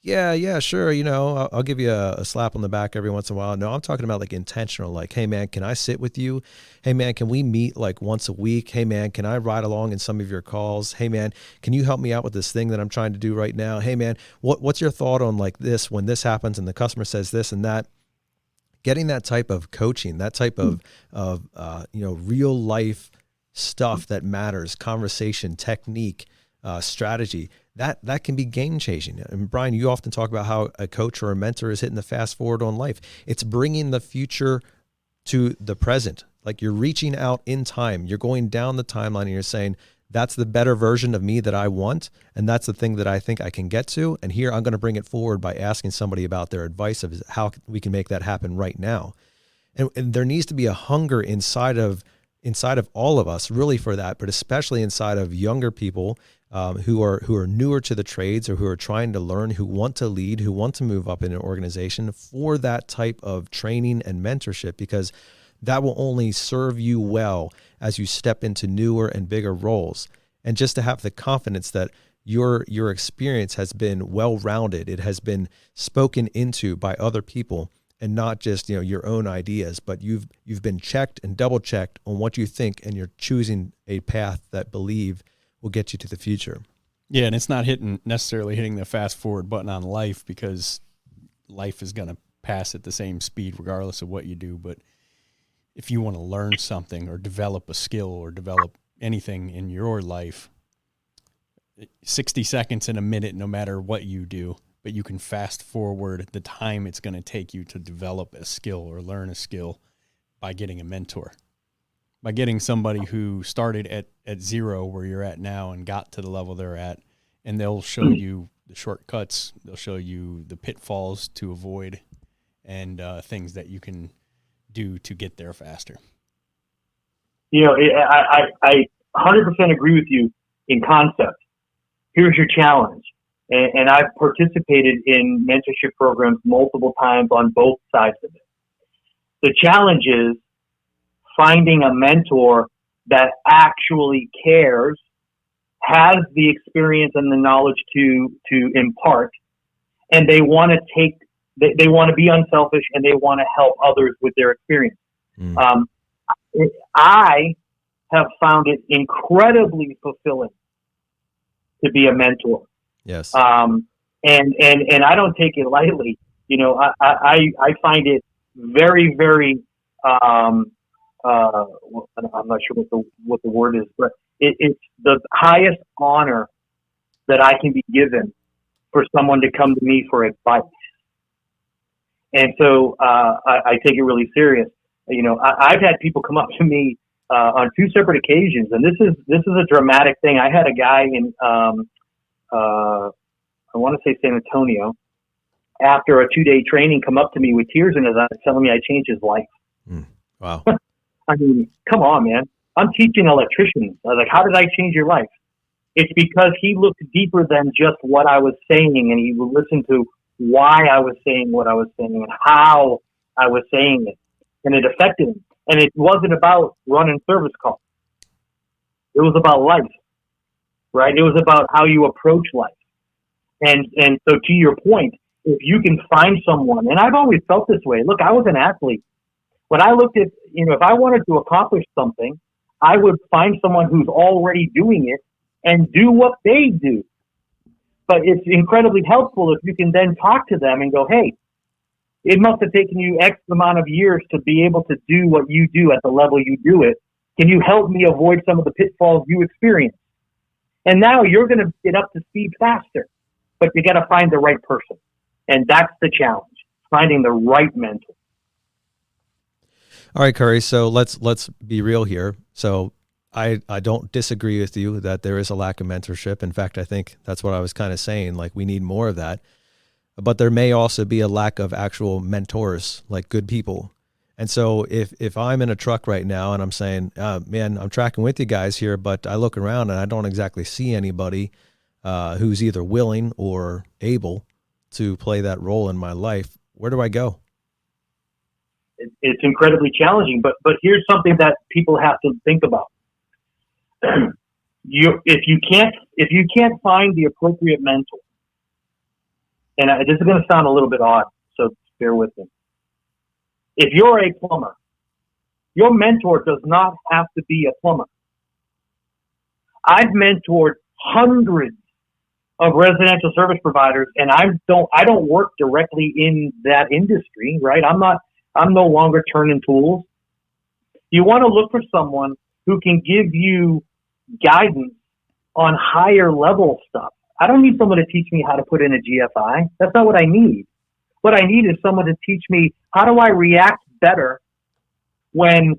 yeah, sure, I'll give you a slap on the back every once in a while. No, I'm talking about like intentional, like, hey, man, can I sit with you? Hey, man, can we meet like once a week? Hey, man, can I ride along in some of your calls? Hey, man, can you help me out with this thing that I'm trying to do right now? Hey, man, what's your thought on like this when this happens and the customer says this and that? Getting that type of coaching, that type of real life stuff that matters, conversation, technique, strategy, that can be game changing. And Brian, you often talk about how a coach or a mentor is hitting the fast forward on life. It's bringing the future to the present. Like you're reaching out in time. You're going down the timeline and you're saying, that's the better version of me that I want. And that's the thing that I think I can get to. And here I'm going to bring it forward by asking somebody about their advice of how we can make that happen right now. And there needs to be a hunger inside of all of us really for that, but especially inside of younger people who are newer to the trades or who are trying to learn, who want to lead, who want to move up in an organization for that type of training and mentorship, because that will only serve you well as you step into newer and bigger roles. And just to have the confidence that your experience has been well-rounded, it has been spoken into by other people, and not just your own ideas, but you've been checked and double-checked on what you think, and you're choosing a path that believe will get you to the future. Yeah, and it's not necessarily hitting the fast forward button on life, because life is going to pass at the same speed regardless of what you do. But if you want to learn something or develop a skill or develop anything in your life, 60 seconds in a minute, no matter what you do, but you can fast forward the time it's going to take you to develop a skill or learn a skill by getting a mentor, by getting somebody who started at zero where you're at now and got to the level they're at, and they'll show you the shortcuts, they'll show you the pitfalls to avoid, and things that you can do to get there faster. I 100% agree with you in concept. Here's your challenge. And I've participated in mentorship programs multiple times on both sides of it. The challenge is finding a mentor that actually cares, has the experience and the knowledge to impart, and they want to be unselfish, and they want to help others with their experience. I have found it incredibly fulfilling to be a mentor. Yes. And I don't take it lightly. I find it very, very, I'm not sure what the word is, but it's the highest honor that I can be given for someone to come to me for advice. And so, I take it really serious. I've had people come up to me, on two separate occasions, and this is a dramatic thing. I had a guy in, I want to say San Antonio, after a 2-day training, come up to me with tears in his eyes telling me I changed his life. Wow. I mean, come on, man. I'm teaching electricians. I was like, how did I change your life? It's because he looked deeper than just what I was saying, and he would listen to why I was saying what I was saying and how I was saying it. And it affected him. And it wasn't about running service calls. It was about life, right? It was about how you approach life. And so to your point, if you can find someone, and I've always felt this way. Look, I was an athlete. When I looked at, if I wanted to accomplish something, I would find someone who's already doing it and do what they do. But it's incredibly helpful if you can then talk to them and go, hey, it must have taken you X amount of years to be able to do what you do at the level you do it. Can you help me avoid some of the pitfalls you experience? And now you're going to get up to speed faster, but you got to find the right person. And that's the challenge, finding the right mentor. All right, Currie. So let's be real here. So I don't disagree with you that there is a lack of mentorship. In fact, I think that's what I was kind of saying, like we need more of that. But there may also be a lack of actual mentors, like good people. And so if I'm in a truck right now and I'm saying, man, I'm tracking with you guys here, but I look around and I don't exactly see anybody who's either willing or able to play that role in my life, where do I go? It's incredibly challenging, but here's something that people have to think about. If you can't find the appropriate mentor, and this is going to sound a little bit odd, so bear with me. If you're a plumber, your mentor does not have to be a plumber. I've mentored hundreds of residential service providers, and I don't work directly in that industry, right? I'm no longer turning tools. You want to look for someone who can give you guidance on higher level stuff. I don't need someone to teach me how to put in a GFI. That's not what I need. What I need is someone to teach me how do I react better when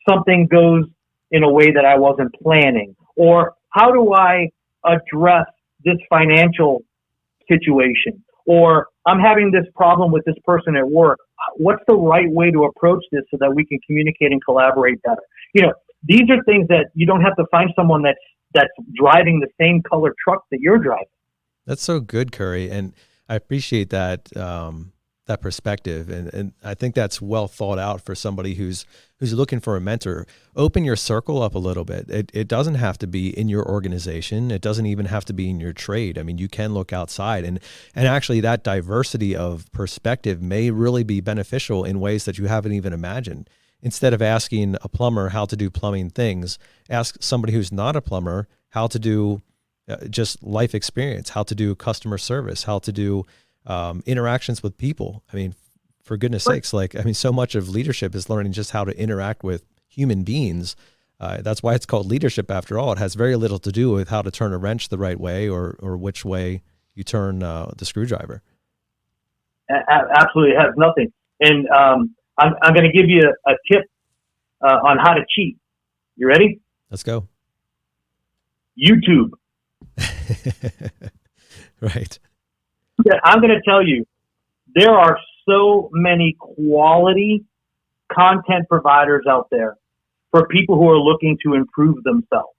something goes in a way that I wasn't planning, or how do I address this financial situation, or I'm having this problem with this person at work. What's the right way to approach this so that we can communicate and collaborate better? These are things that you don't have to find someone that's driving the same color truck that you're driving. That's so good, Currie, and I appreciate that that perspective, and I think that's well thought out for somebody who's looking for a mentor. Open your circle up a little bit. It doesn't have to be in your organization. It doesn't even have to be in your trade. I mean, you can look outside, and actually that diversity of perspective may really be beneficial in ways that you haven't even imagined. Instead of asking a plumber how to do plumbing things, ask somebody who's not a plumber how to do just life experience, how to do customer service, how to do interactions with people. I mean, for goodness sakes, so much of leadership is learning just how to interact with human beings. That's why it's called leadership after all. It has very little to do with how to turn a wrench the right way or which way you turn the screwdriver. Absolutely, it has nothing. And I'm going to give you a tip on how to cheat. You ready? Let's go. YouTube. Right. Yeah, I'm going to tell you, there are so many quality content providers out there for people who are looking to improve themselves.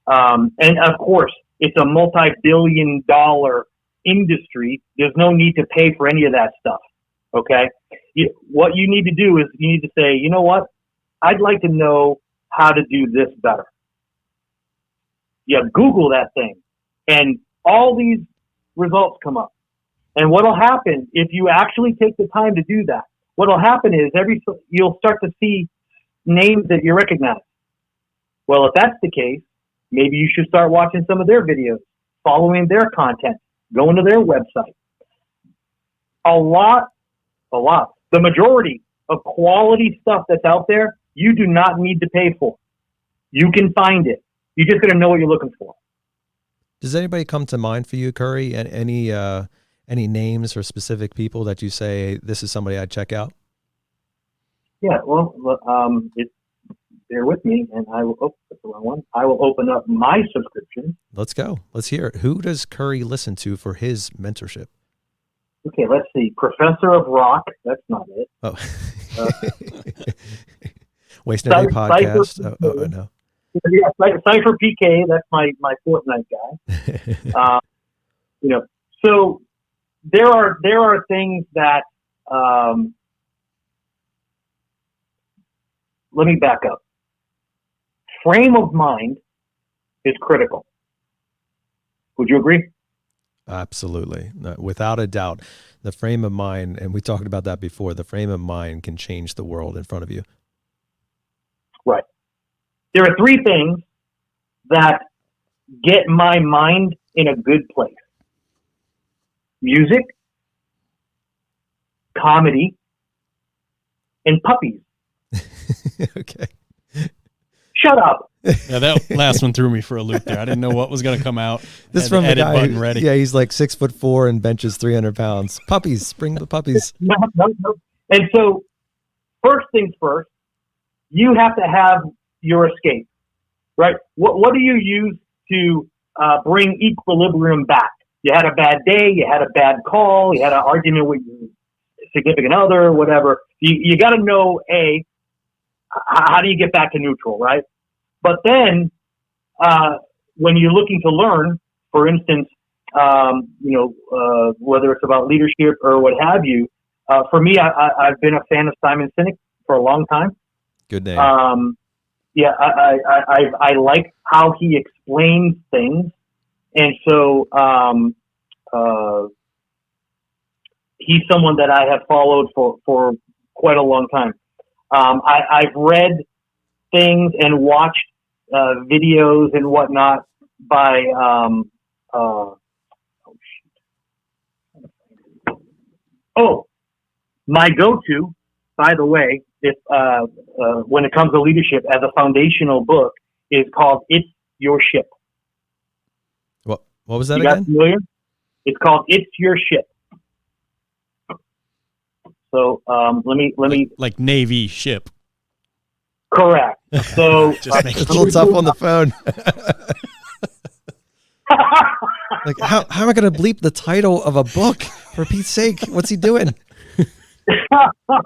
And of course, it's a multi-billion-dollar industry. There's no need to pay for any of that stuff. Okay? What you need to do is you need to say, you know what? I'd like to know how to do this better. You Google that thing, and all these results come up. And what'll happen if you actually take the time to do that? What'll happen is you'll start to see names that you recognize. Well, if that's the case, maybe you should start watching some of their videos, following their content, going to their website. A lot. The majority of quality stuff that's out there, you do not need to pay for. You can find it. You just got to know what you're looking for. Does anybody come to mind for you, Currie? And any names or specific people that you say, this is somebody I'd check out? Yeah, well, bear with me, and I will. That's the wrong one. I will open up my subscription. Let's go. Let's hear it. Who does Currie listen to for his mentorship? Okay, let's see. Professor of Rock. That's not it. Oh. Waste No Day podcast. Oh, no. Yeah, Cypher PK. That's my Fortnite guy. So there are things that. Let me back up. Frame of mind is critical. Would you agree? Absolutely. Without a doubt. The frame of mind, and we talked about that before, the frame of mind can change the world in front of you. Right. There are three things that get my mind in a good place. Music, comedy, and puppies. Okay. Shut up. Yeah, that last one threw me for a loop there. I didn't know what was going to come out. This is from the guy button ready. Yeah, he's like 6'4" and benches 300 pounds. Puppies, bring the puppies. No. And so, first things first, you have to have your escape, right? What do you use to bring equilibrium back? You had a bad day, you had a bad call, you had an argument with your significant other, whatever. You got to know, how do you get back to neutral, right? But then, when you're looking to learn, for instance, whether it's about leadership or what have you, for me, I've been a fan of Simon Sinek for a long time. Good name. I like how he explains things, and so he's someone that I have followed for quite a long time. I've read things and watched videos and whatnot by my go-to, by the way, if when it comes to leadership as a foundational book, is called It's Your Ship. What was that You got again? familiar? It's called It's Your Ship. So let me like Navy ship. correct. So Just make It's a little tough on the phone. Like, how am I going to bleep the title of a book? For Pete's sake, what's he doing?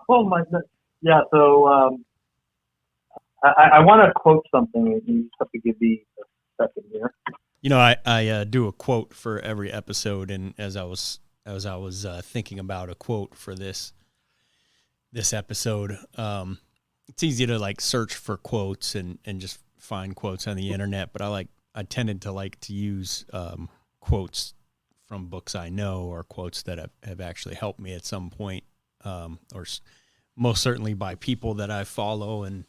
oh my God. Yeah. So I want to quote something. You just have to give me a second here. You know, I do a quote for every episode, and as I was thinking about a quote for this episode, it's easy to like search for quotes and just find quotes on the internet, but I tended to like to use quotes from books I know, or quotes that have actually helped me at some point, or most certainly by people that I follow and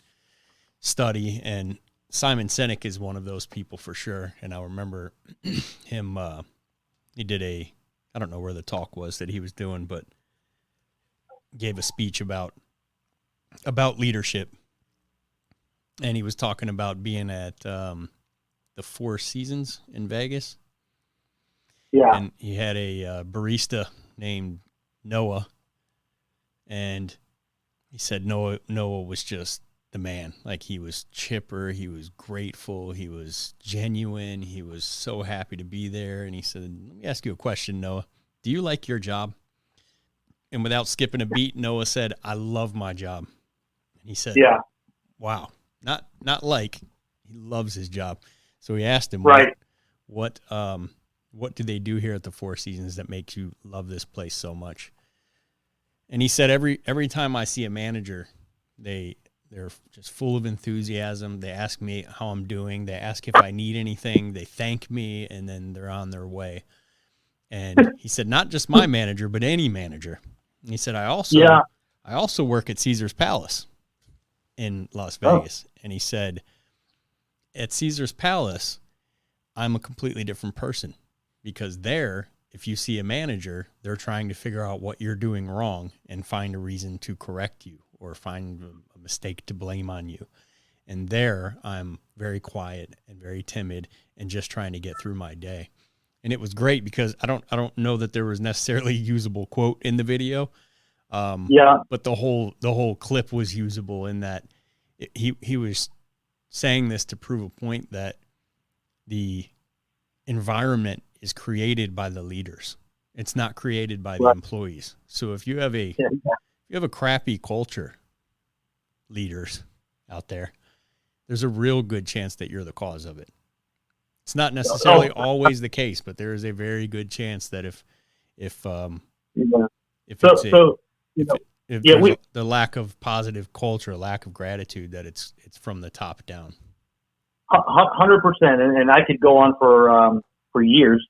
study. And Simon Sinek is one of those people for sure. And I remember him, he did I don't know where the talk was that he was doing, but gave a speech about leadership. And he was talking about being at the Four Seasons in Vegas. Yeah. And he had a barista named Noah. And he said Noah was just the man. Like, he was chipper, he was grateful, he was genuine, he was so happy to be there. And he said, let me ask you a question, Noah. Do you like your job? And without skipping a beat, Noah said, I love my job. And he said, Yeah. Wow. Not like, he loves his job. So he asked him, Right. What do they do here at the Four Seasons that makes you love this place so much? And he said, every time I see a manager, they're just full of enthusiasm. They ask me how I'm doing. They ask if I need anything. They thank me, and then they're on their way. And he said, not just my manager, but any manager. And he said, I also work at Caesar's Palace in Las Vegas. And he said, at Caesar's Palace, I'm a completely different person, because there, if you see a manager, they're trying to figure out what you're doing wrong and find a reason to correct you or find a mistake to blame on you. And there, I'm very quiet and very timid and just trying to get through my day. And it was great because I don't know that there was necessarily a usable quote in the video. But the whole clip was usable in that he was saying this to prove a point that the environment is created by the leaders. It's not created by the employees. So if you have a crappy culture, leaders out there, there's a real good chance that you're the cause of it. It's not necessarily always the case, but there is a very good chance that if there's the lack of positive culture, lack of gratitude, that it's from the top down. 100%. And I could go on for years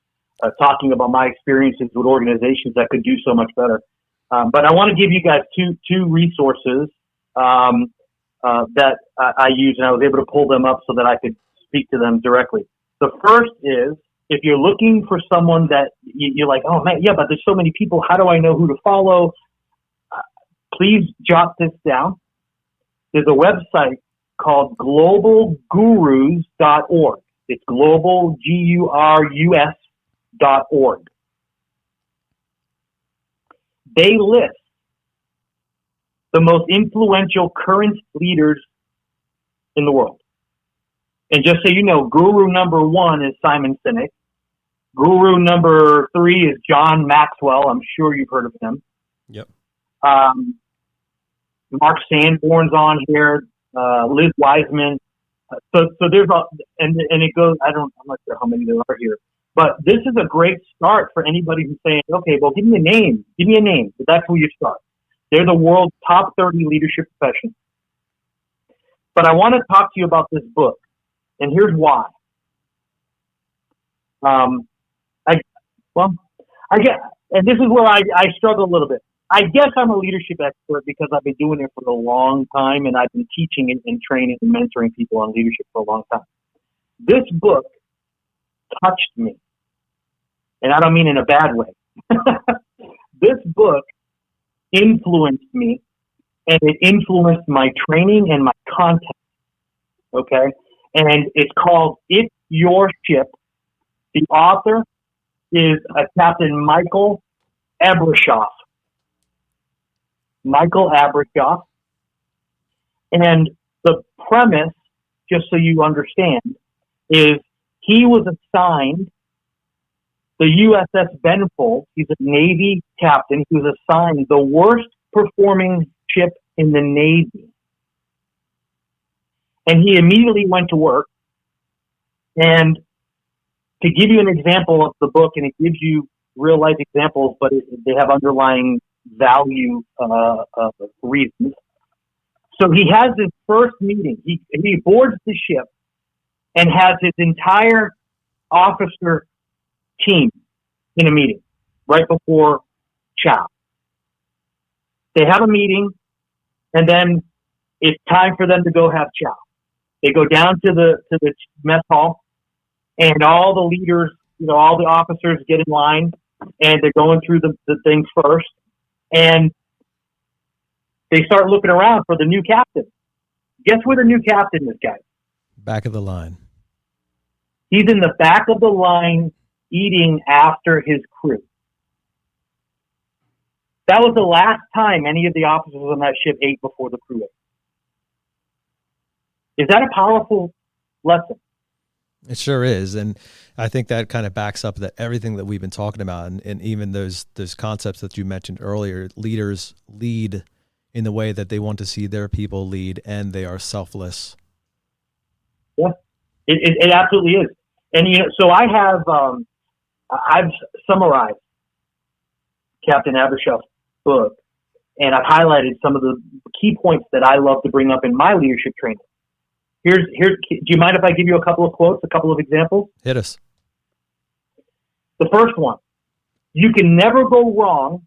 talking about my experiences with organizations that could do so much better. But I want to give you guys two resources that I use, and I was able to pull them up so that I could speak to them directly. The first is, if you're looking for someone that you're like, oh man, yeah, but there's so many people, how do I know who to follow? Please jot this down. There's a website called globalgurus.org. It's global, GURUS.org. They list the most influential current leaders in the world. And just so you know, guru number 1 is Simon Sinek. Guru number 3 is John Maxwell. I'm sure you've heard of him. Yep. Mark Sanborn's on here. Liz Wiseman. So there's and it goes. I'm not sure how many there are here, but this is a great start for anybody who's saying, okay, well, give me a name. But that's where you start. They're the world's top 30 leadership professionals. But I want to talk to you about this book, and here's why. I guess, and this is where I struggle a little bit. I guess I'm a leadership expert because I've been doing it for a long time, and I've been teaching and training and mentoring people on leadership for a long time. This book touched me, and I don't mean in a bad way. This book influenced me, and it influenced my training and my content. Okay? And it's called It's Your Ship. The author is a Captain Michael Abrashoff. Michael Abrashoff. And the premise, just so you understand, is he was assigned the USS Benfold. He's a Navy captain. He was assigned the worst performing ship in the Navy. And he immediately went to work. And to give you an example of the book, and it gives you real life examples, but they have underlying value reasons. So he has his first meeting. He boards the ship and has his entire officer team in a meeting right before chow. They have a meeting, and then it's time for them to go have chow. They go down to the mess hall, and all the leaders, all the officers get in line, and they're going through the things first, and they start looking around for the new captain. Guess where the new captain is, guys? Back of the line. He's in the back of the line eating after his crew. That was the last time any of the officers on that ship ate before the crew ate. Is that a powerful lesson? It sure is. And I think that kind of backs up that everything that we've been talking about, and even those concepts that you mentioned earlier. Leaders lead in the way that they want to see their people lead, and they are selfless. Yeah, it absolutely is. And so I've summarized Captain Abrashoff's book, and I've highlighted some of the key points that I love to bring up in my leadership training. Do you mind if I give you a couple of quotes, a couple of examples? Hit us. The first one: you can never go wrong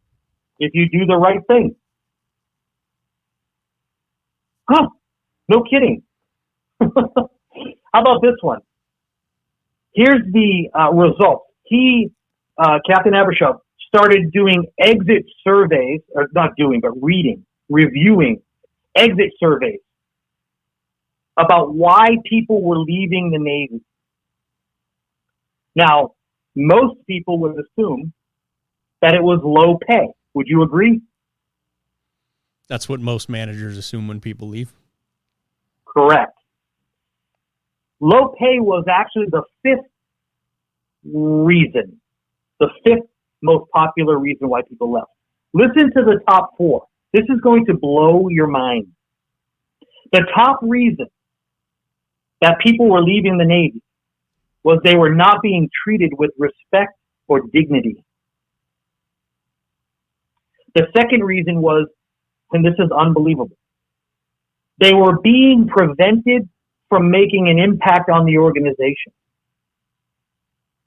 if you do the right thing. Huh? No kidding. How about this one? Here's the result. Captain Abrashoff, started doing exit surveys, or not doing, but reviewing exit surveys about why people were leaving the Navy. Now, most people would assume that it was low pay. Would you agree? That's what most managers assume when people leave. Correct. Low pay was actually the fifth reason, the fifth most popular reason why people left. Listen to the top four. This is going to blow your mind. The top reason that people were leaving the Navy was they were not being treated with respect or dignity. The second reason was, and this is unbelievable, they were being prevented from making an impact on the organization.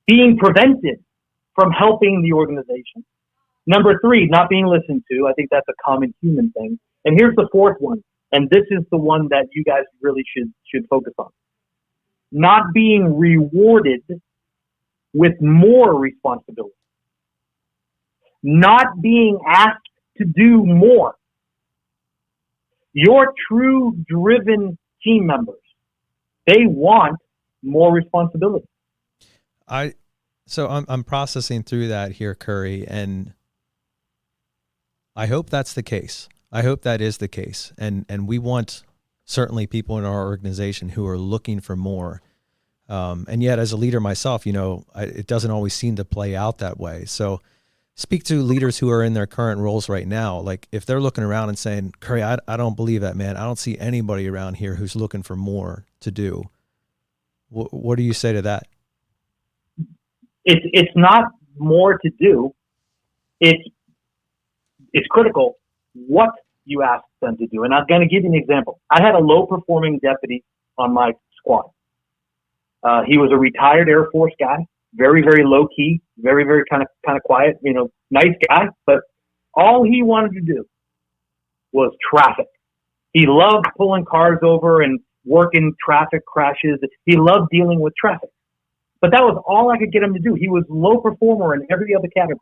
Being prevented from helping the organization. Number three, not being listened to. I think that's a common human thing. And here's the fourth one, and this is the one that you guys really should focus on. Not being rewarded with more responsibility. Not being asked to do more. Your true driven team members, they want more responsibility. So I'm processing through that here, Currie, and I hope that's the case. I hope that is the case. And we want certainly people in our organization who are looking for more. And yet as a leader myself, it doesn't always seem to play out that way. So speak to leaders who are in their current roles right now. Like if they're looking around and saying, Currie, I don't believe that, man. I don't see anybody around here who's looking for more to do. What do you say to that? It's not more to do. It's critical what you ask them to do. And I'm going to give you an example. I had a low-performing deputy on my squad. He was a retired Air Force guy, very, very low-key, very, very kind of quiet, nice guy. But all he wanted to do was traffic. He loved pulling cars over and working traffic crashes. He loved dealing with traffic. But that was all I could get him to do. He was low performer in every other category.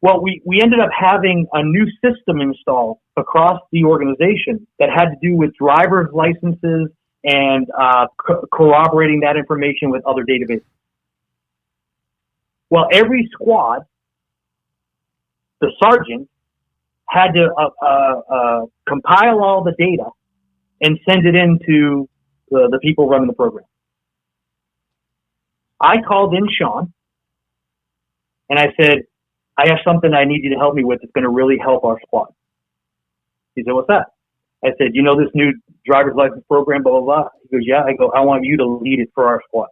Well, we ended up having a new system installed across the organization that had to do with driver's licenses and corroborating that information with other databases. Well, every squad, the sergeant had to compile all the data and send it in to the people running the program. I called in Sean, and I said, I have something I need you to help me with that's going to really help our squad. He said, what's that? I said, you know this new driver's license program, blah, blah, blah? He goes, yeah. I go, I want you to lead it for our squad.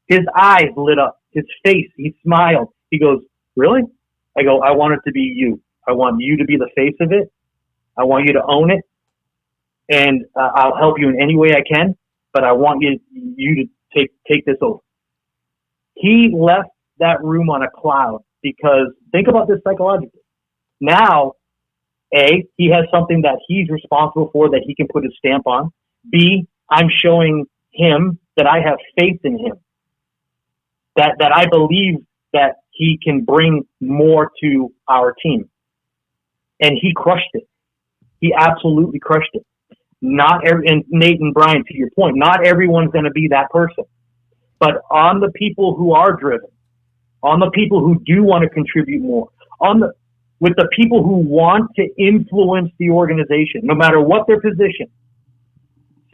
His eyes lit up. His face, he smiled. He goes, really? I go, I want it to be you. I want you to be the face of it. I want you to own it. And I'll help you in any way I can, but I want you to take this over. He left that room on a cloud because think about this psychologically. Now, A, he has something that he's responsible for that he can put his stamp on. B, I'm showing him that I have faith in him. That I believe that he can bring more to our team. And he crushed it. He absolutely crushed it. And Nate and Brian, to your point, not everyone's going to be that person. But on the people who are driven, on the people who do want to contribute more, with the people who want to influence the organization, no matter what their position,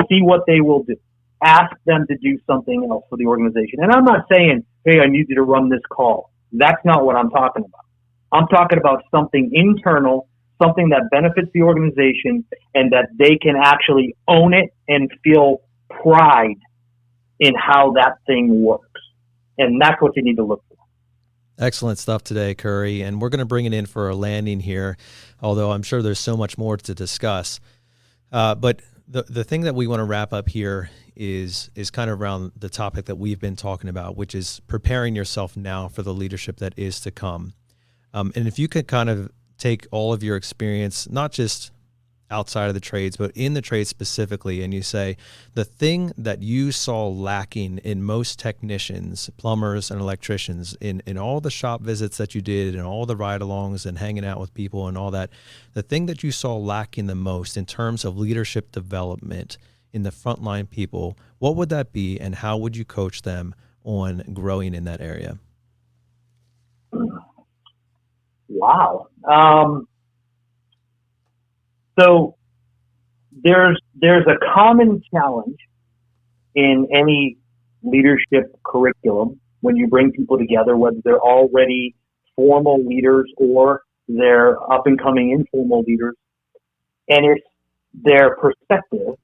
see what they will do. Ask them to do something else for the organization. And I'm not saying, hey, I need you to run this call. That's not what I'm talking about. I'm talking about something internal, something that benefits the organization and that they can actually own it and feel pride in how that thing works. And that's what you need to look for. Excellent stuff today, Currie. And we're going to bring it in for a landing here, although I'm sure there's so much more to discuss. But the thing that we want to wrap up here is kind of around the topic that we've been talking about, which is preparing yourself now for the leadership that is to come. And if you could kind of take all of your experience, not just outside of the trades, but in the trades specifically, and you say the thing that you saw lacking in most technicians, plumbers and electricians, in all the shop visits that you did and all the ride-alongs and hanging out with people and all that, the thing that you saw lacking the most in terms of leadership development in the frontline people, what would that be, and how would you coach them on growing in that area? Wow. So there's a common challenge in any leadership curriculum when you bring people together, whether they're already formal leaders or they're up and coming informal leaders, and it's their perspective.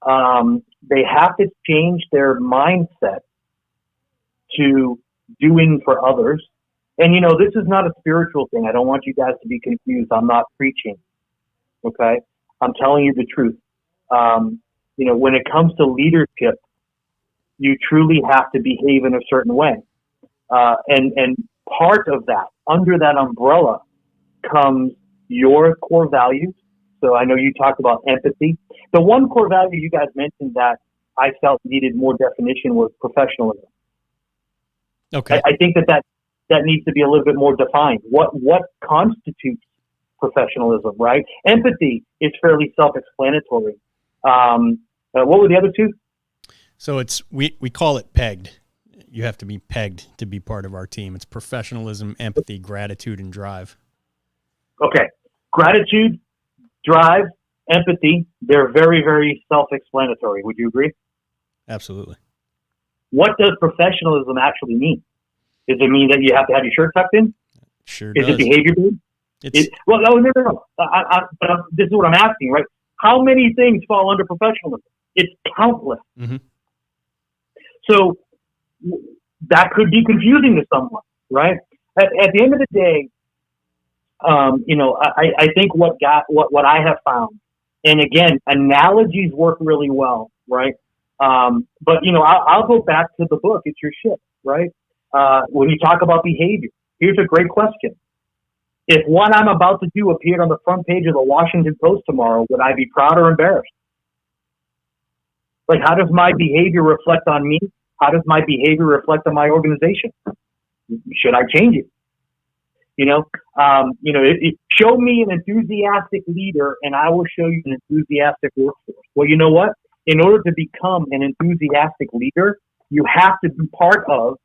They have to change their mindset to doing for others. And, you know, this is not a spiritual thing. I don't want you guys to be confused. I'm not preaching. Okay? I'm telling you the truth. You know, when it comes to leadership, you truly have to behave in a certain way. And part of that, under that umbrella, comes your core values. So I know you talked about empathy. The one core value you guys mentioned that I felt needed more definition was professionalism. Okay. I think that needs to be a little bit more defined. What constitutes professionalism, right? Empathy is fairly self-explanatory. What were the other two? So we call it pegged. You have to be pegged to be part of our team. It's professionalism, empathy, gratitude, and drive. Okay. Gratitude, drive, empathy, they're very, very self-explanatory. Would you agree? Absolutely. What does professionalism actually mean? Does it mean that you have to have your shirt tucked in? Sure Is does. it behavior based? Well, no. This is what I'm asking, right? How many things fall under professionalism? It's countless. Mm-hmm. So that could be confusing to someone, right? At the end of the day, you know, I think what I have found, and again, analogies work really well, right? But you know, I'll go back to the book. It's your ship, right? When you talk about behavior, here's a great question. If what I'm about to do appeared on the front page of the Washington Post tomorrow, would I be proud or embarrassed? Like, how does my behavior reflect on me? How does my behavior reflect on my organization? Should I change it? You know, show me an enthusiastic leader and I will show you an enthusiastic workforce. Well, you know what? In order to become an enthusiastic leader, you have to be part of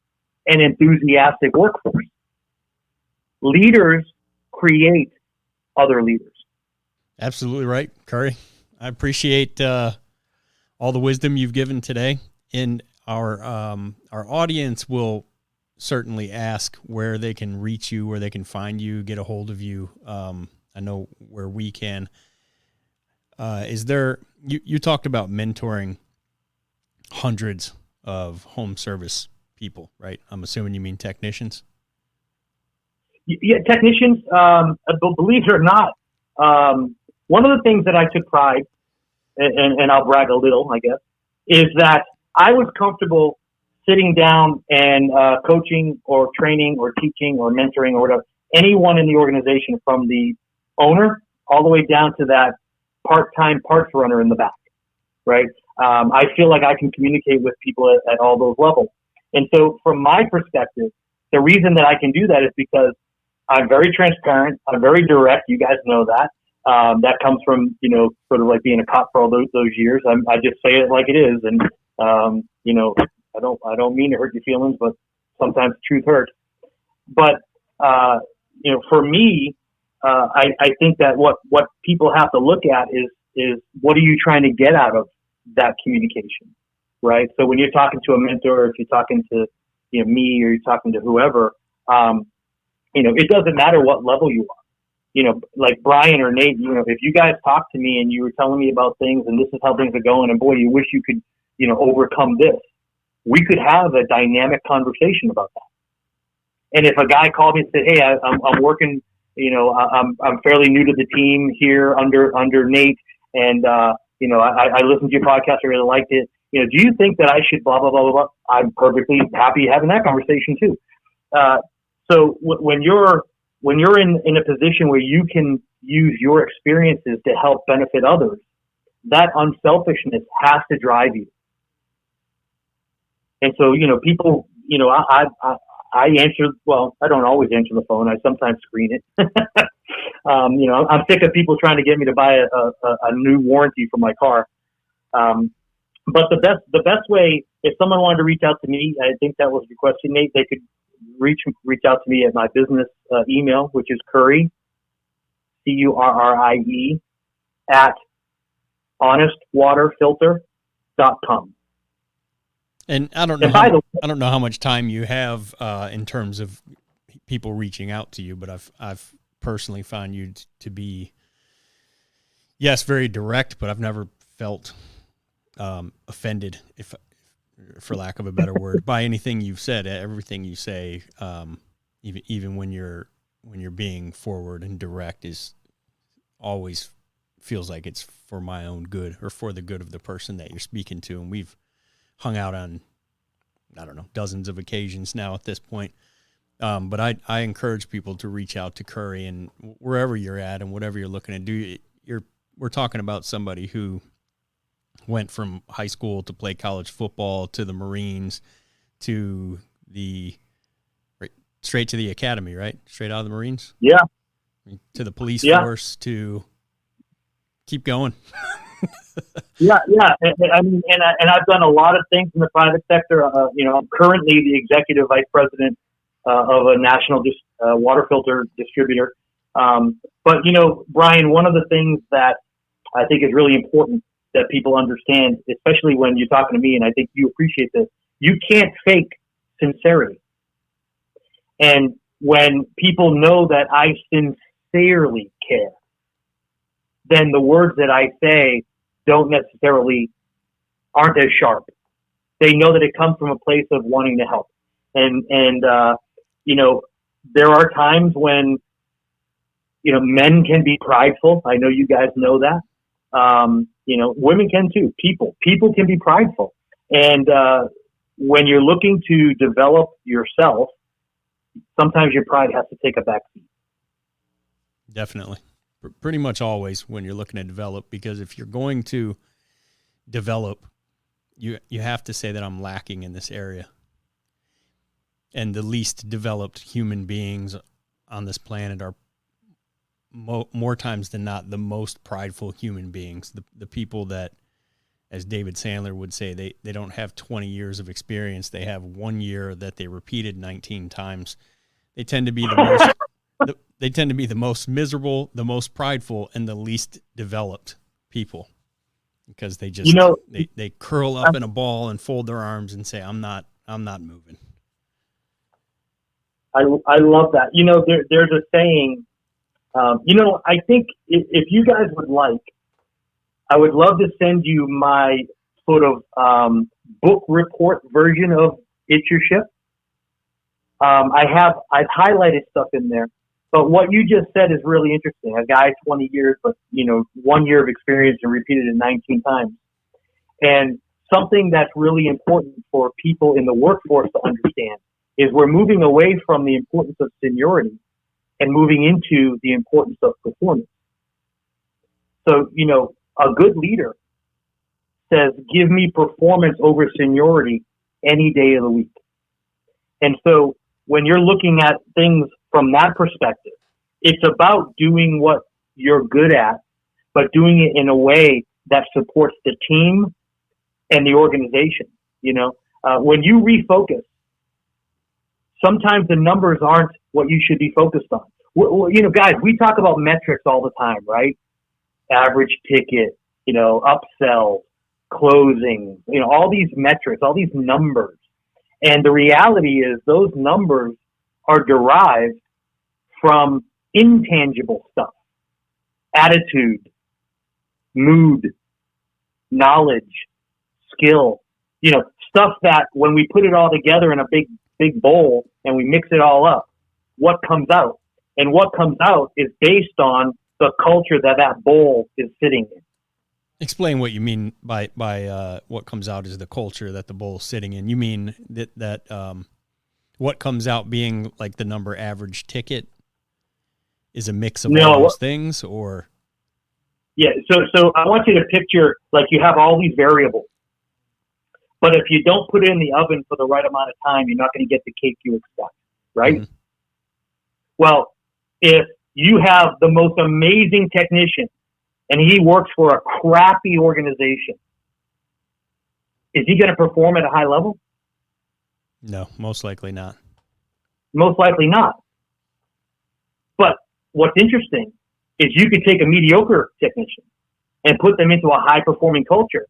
an enthusiastic workforce. Leaders create other leaders. Absolutely right, Currie. I appreciate all the wisdom you've given today. And our audience will certainly ask where they can reach you, where they can find you, get a hold of you. I know where we can. Is there, you talked about mentoring hundreds of home service people, right? I'm assuming you mean technicians. Yeah, technicians, believe it or not, one of the things that I took pride, and I'll brag a little, I guess, is that I was comfortable sitting down and coaching or training or teaching or mentoring or whatever, anyone in the organization, from the owner all the way down to that part-time parts runner in the back, right? I feel like I can communicate with people at all those levels. And so from my perspective, the reason that I can do that is because I'm very transparent. I'm very direct. You guys know that. That comes from, sort of like being a cop for all those years. I just say it like it is. And, I don't mean to hurt your feelings, but sometimes truth hurts. But, for me, I think that what people have to look at is what are you trying to get out of that communication, right? So when you're talking to a mentor, or if you're talking to, me, or you're talking to whoever, it doesn't matter what level you are. Like Brian or Nate, if you guys talk to me and you were telling me about things and this is how things are going, and boy, you wish you could, overcome this, we could have a dynamic conversation about that. And if a guy called me and said, hey, I'm working, I'm fairly new to the team here under Nate, and, I listened to your podcast, I really liked it. Do you think that I should blah, blah, blah, blah, blah? I'm perfectly happy having that conversation too. So when you're in a position where you can use your experiences to help benefit others, that unselfishness has to drive you. And so, people, I answer, well, I don't always answer the phone. I sometimes screen it. I'm sick of people trying to get me to buy a new warranty for my car. But the best way, if someone wanted to reach out to me, I think that was your question, Nate, they could reach out to me at my business email, which is Currie, Currie, at honestwaterfilter.com. And I don't know how much time you have in terms of people reaching out to you, but I've personally found you to be, yes, very direct, but I've never felt offended, if for lack of a better word, by anything you've said. Everything you say, even when you're being forward and direct, is always feels like it's for my own good or for the good of the person that you're speaking to. And we've hung out on, I don't know, dozens of occasions now at this point. But I encourage people to reach out to Currie, and wherever you're at and whatever you're looking to do, we're talking about somebody who went from high school to play college football to the Marines to straight to the academy, right? Straight out of the Marines? Yeah. To the police force, to keep going. Yeah. I mean, and I've done a lot of things in the private sector. I'm currently the executive vice president of a national water filter distributor. But Brian, one of the things that I think is really important that people understand, especially when you're talking to me, and I think you appreciate this, you can't fake sincerity. And when people know that I sincerely care, then the words that I say aren't as sharp. They know that it comes from a place of wanting to help. And there are times when, men can be prideful. I know you guys know that. Women can too. People can be prideful. And when you're looking to develop yourself, sometimes your pride has to take a back seat. Definitely. Pretty much always when you're looking to develop, because if you're going to develop, you have to say that I'm lacking in this area. And the least developed human beings on this planet are more times than not the most prideful human beings, the people that as David Sandler would say, they don't have 20 years of experience. They have 1 year that they repeated 19 times. They tend to be the most they tend to be the most miserable, the most prideful, and the least developed people, because they just they curl up in a ball and fold their arms and say, I'm not moving. I love that. There's a saying, I think if you guys would like, I would love to send you my sort of book report version of It's Your Ship. I've highlighted stuff in there, but what you just said is really interesting. A guy 20 years, but 1 year of experience and repeated it 19 times. And something that's really important for people in the workforce to understand is we're moving away from the importance of seniority and moving into the importance of performance. So, a good leader says, give me performance over seniority any day of the week. And so when you're looking at things from that perspective, it's about doing what you're good at, but doing it in a way that supports the team and the organization. When you refocus, sometimes the numbers aren't what you should be focused on. Guys, we talk about metrics all the time, right? Average ticket, upsell, closing, all these metrics, all these numbers. And the reality is those numbers are derived from intangible stuff: attitude, mood, knowledge, skill, stuff that when we put it all together in a big bowl and we mix it all up, what comes out? And what comes out is based on the culture that bowl is sitting in. Explain what you mean by what comes out is the culture that the bowl is sitting in. You mean that what comes out being like the number average ticket is a mix of all those things, or? Yeah. So I want you to picture like you have all these variables, but if you don't put it in the oven for the right amount of time, you're not going to get the cake you expect, right? Mm-hmm. Well, if you have the most amazing technician and he works for a crappy organization, is he going to perform at a high level? No, most likely not. Most likely not. But what's interesting is you could take a mediocre technician and put them into a high-performing culture,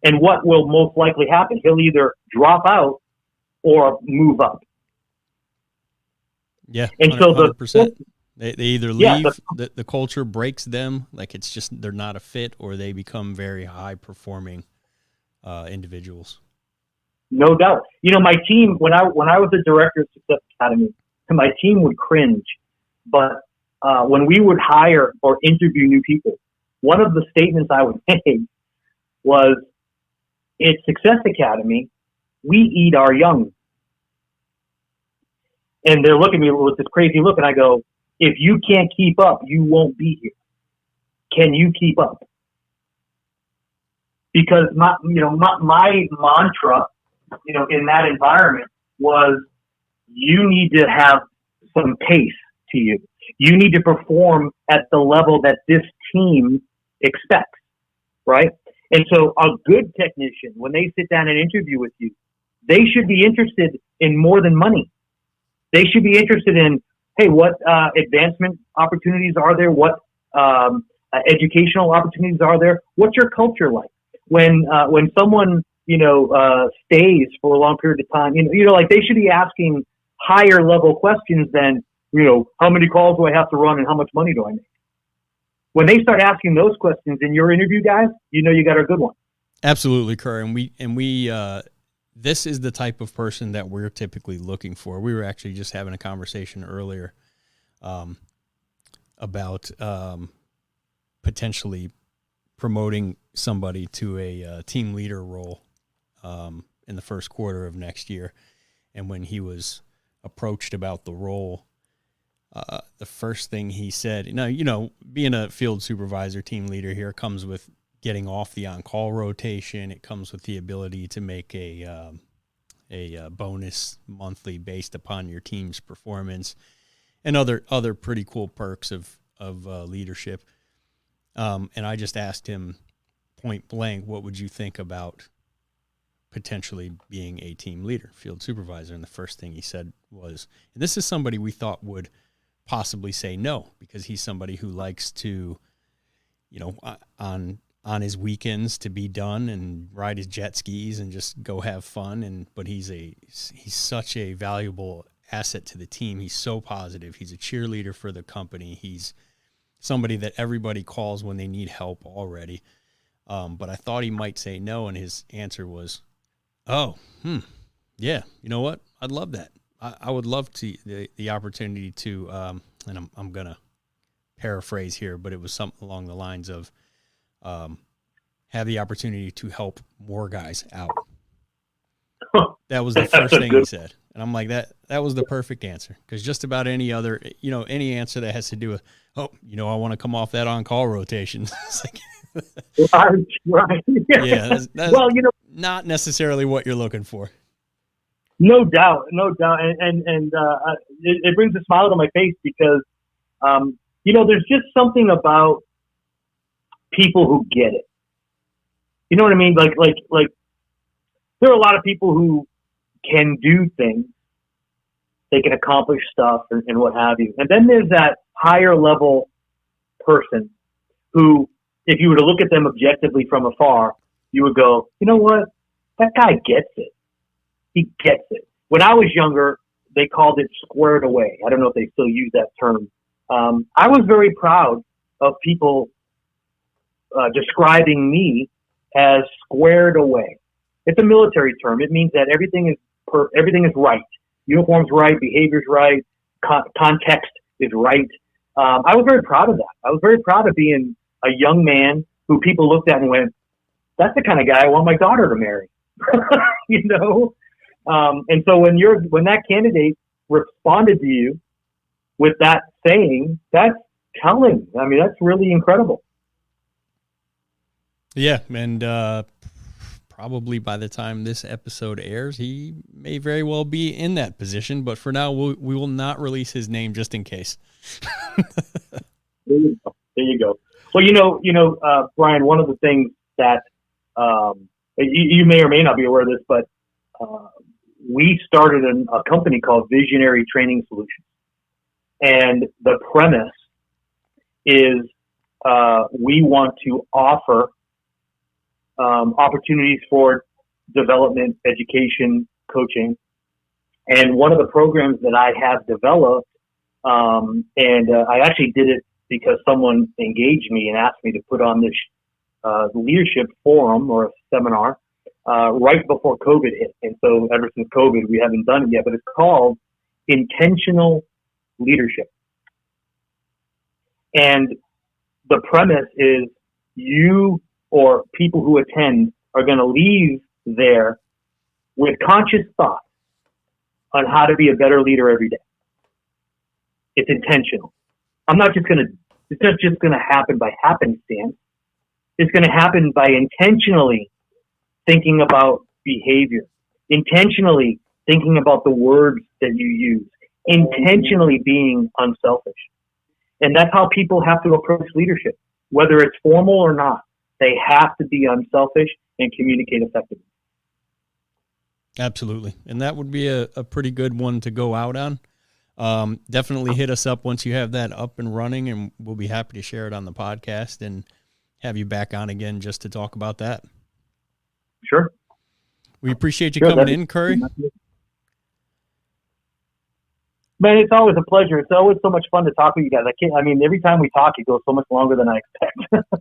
and what will most likely happen? He'll either drop out or move up. Yeah, and 100%. So they either leave, the culture breaks them, like it's just they're not a fit, or they become very high-performing individuals. No doubt. My team, when I was the director of Success Academy, my team would cringe. But when we would hire or interview new people, one of the statements I would make was, at Success Academy, we eat our young. And they're looking at me with this crazy look, and I go, if you can't keep up, you won't be here. Can you keep up? Because my mantra, in that environment was, you need to have some pace to you. You need to perform at the level that this team expects, right? And so a good technician, when they sit down and interview with you, they should be interested in more than money. They should be interested in, hey, what advancement opportunities are there? What educational opportunities are there? What's your culture like? When someone stays for a long period of time, like they should be asking higher level questions than, how many calls do I have to run and how much money do I make? When they start asking those questions in your interview, guys, you got a good one. Absolutely, Currie. And we this is the type of person that we're typically looking for. We were actually just having a conversation earlier about potentially promoting somebody to a team leader role in the first quarter of next year. And when he was approached about the role, the first thing he said, being a field supervisor, team leader here comes with getting off the on-call rotation. It comes with the ability to make a bonus monthly based upon your team's performance and other pretty cool perks of leadership. And I just asked him point blank, what would you think about potentially being a team leader, field supervisor? And the first thing he said was, and this is somebody we thought would possibly say no, because he's somebody who likes to, you know, on his weekends to be done and ride his jet skis and just go have fun. But he's such a valuable asset to the team. He's so positive. He's a cheerleader for the company. He's somebody that everybody calls when they need help already. But I thought he might say no, and his answer was, yeah, you know what? I'd love that. I would love the opportunity to, and I'm going to paraphrase here, but it was something along the lines of have the opportunity to help more guys out. That was the first thing he said. And I'm like, that was the perfect answer, because just about any other, you know, any answer that has to do with, I want to come off that on-call rotation. It's like, right. Yeah, that's well, you know, not necessarily what you're looking for. No doubt. And it brings a smile to my face because, there's just something about people who get it. You know what I mean? Like there are a lot of people who can do things. They can accomplish stuff and what have you. And then there's that higher level person who, if you were to look at them objectively from afar, you would go, you know what? That guy gets it. He gets it. When I was younger, they called it squared away. I don't know if they still use that term. I was very proud of people describing me as squared away. It's a military term. It means that everything is right. Uniform's right, behavior's right, context is right. I was very proud of that. I was very proud of being a young man who people looked at and went, that's the kind of guy I want my daughter to marry. You know? And so when that candidate responded to you with that saying, that's telling. I mean, that's really incredible. Yeah, and probably by the time this episode airs, he may very well be in that position. But for now, we will not release his name just in case. There you go. Well, Brian, one of the things that you may or may not be aware of this, but we started a company called Visionary Training Solutions. And the premise is we want to offer opportunities for development, education, coaching. And one of the programs that I have developed, I actually did it because someone engaged me and asked me to put on this leadership forum or a seminar right before COVID hit. And so ever since COVID, we haven't done it yet, but it's called Intentional Leadership. And the premise is you or people who attend are going to leave there with conscious thought on how to be a better leader every day. It's intentional. It's not just going to happen by happenstance. It's going to happen by intentionally thinking about behavior, intentionally thinking about the words that you use, intentionally being unselfish. And that's how people have to approach leadership, whether it's formal or not. They have to be unselfish and communicate effectively. Absolutely. And that would be a pretty good one to go out on. Definitely hit us up once you have that up and running, and we'll be happy to share it on the podcast and have you back on again just to talk about that. Sure. We appreciate you coming in, Currie. Man, it's always a pleasure. It's always so much fun to talk with you guys. Every time we talk, it goes so much longer than I expect.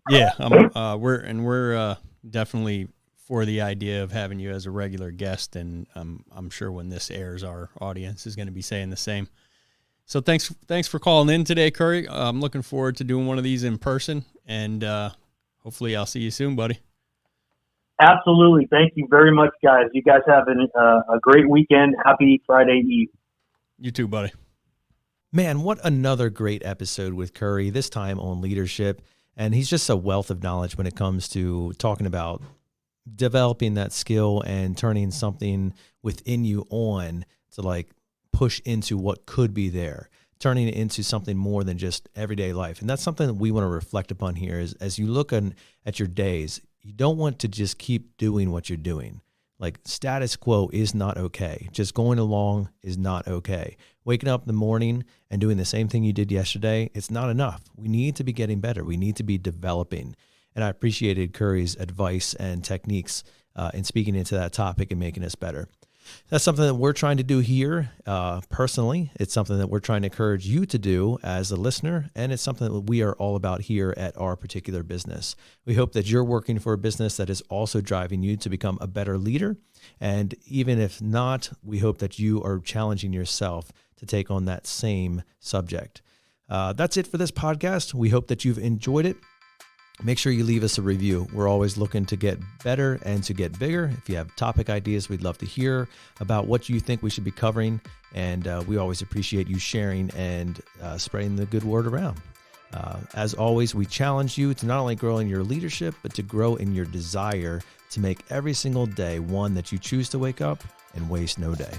Yeah, we're definitely for the idea of having you as a regular guest, and I'm sure when this airs, our audience is going to be saying the same. So thanks for calling in today, Currie. I'm looking forward to doing one of these in person, and hopefully I'll see you soon, buddy. Absolutely. Thank you very much, guys. You guys have a great weekend. Happy Friday Eve. You too, buddy. Man, what another great episode with Currie, this time on leadership. And he's just a wealth of knowledge when it comes to talking about developing that skill and turning something within you on to like push into what could be there, turning it into something more than just everyday life. And that's something that we want to reflect upon here is as you look at your days, you don't want to just keep doing what you're doing. Like status quo is not okay. Just going along is not okay. Waking up in the morning and doing the same thing you did yesterday, it's not enough. We need to be getting better. We need to be developing. And I appreciated Currie's advice and techniques in speaking into that topic and making us better. That's something that we're trying to do here personally. It's something that we're trying to encourage you to do as a listener, and it's something that we are all about here at our particular business. We hope that you're working for a business that is also driving you to become a better leader, and even if not, we hope that you are challenging yourself to take on that same subject. That's it for this podcast. We hope that you've enjoyed it. Make sure you leave us a review. We're always looking to get better and to get bigger. If you have topic ideas, we'd love to hear about what you think we should be covering. And we always appreciate you sharing and spreading the good word around. As always, we challenge you to not only grow in your leadership, but to grow in your desire to make every single day one that you choose to wake up and waste no day.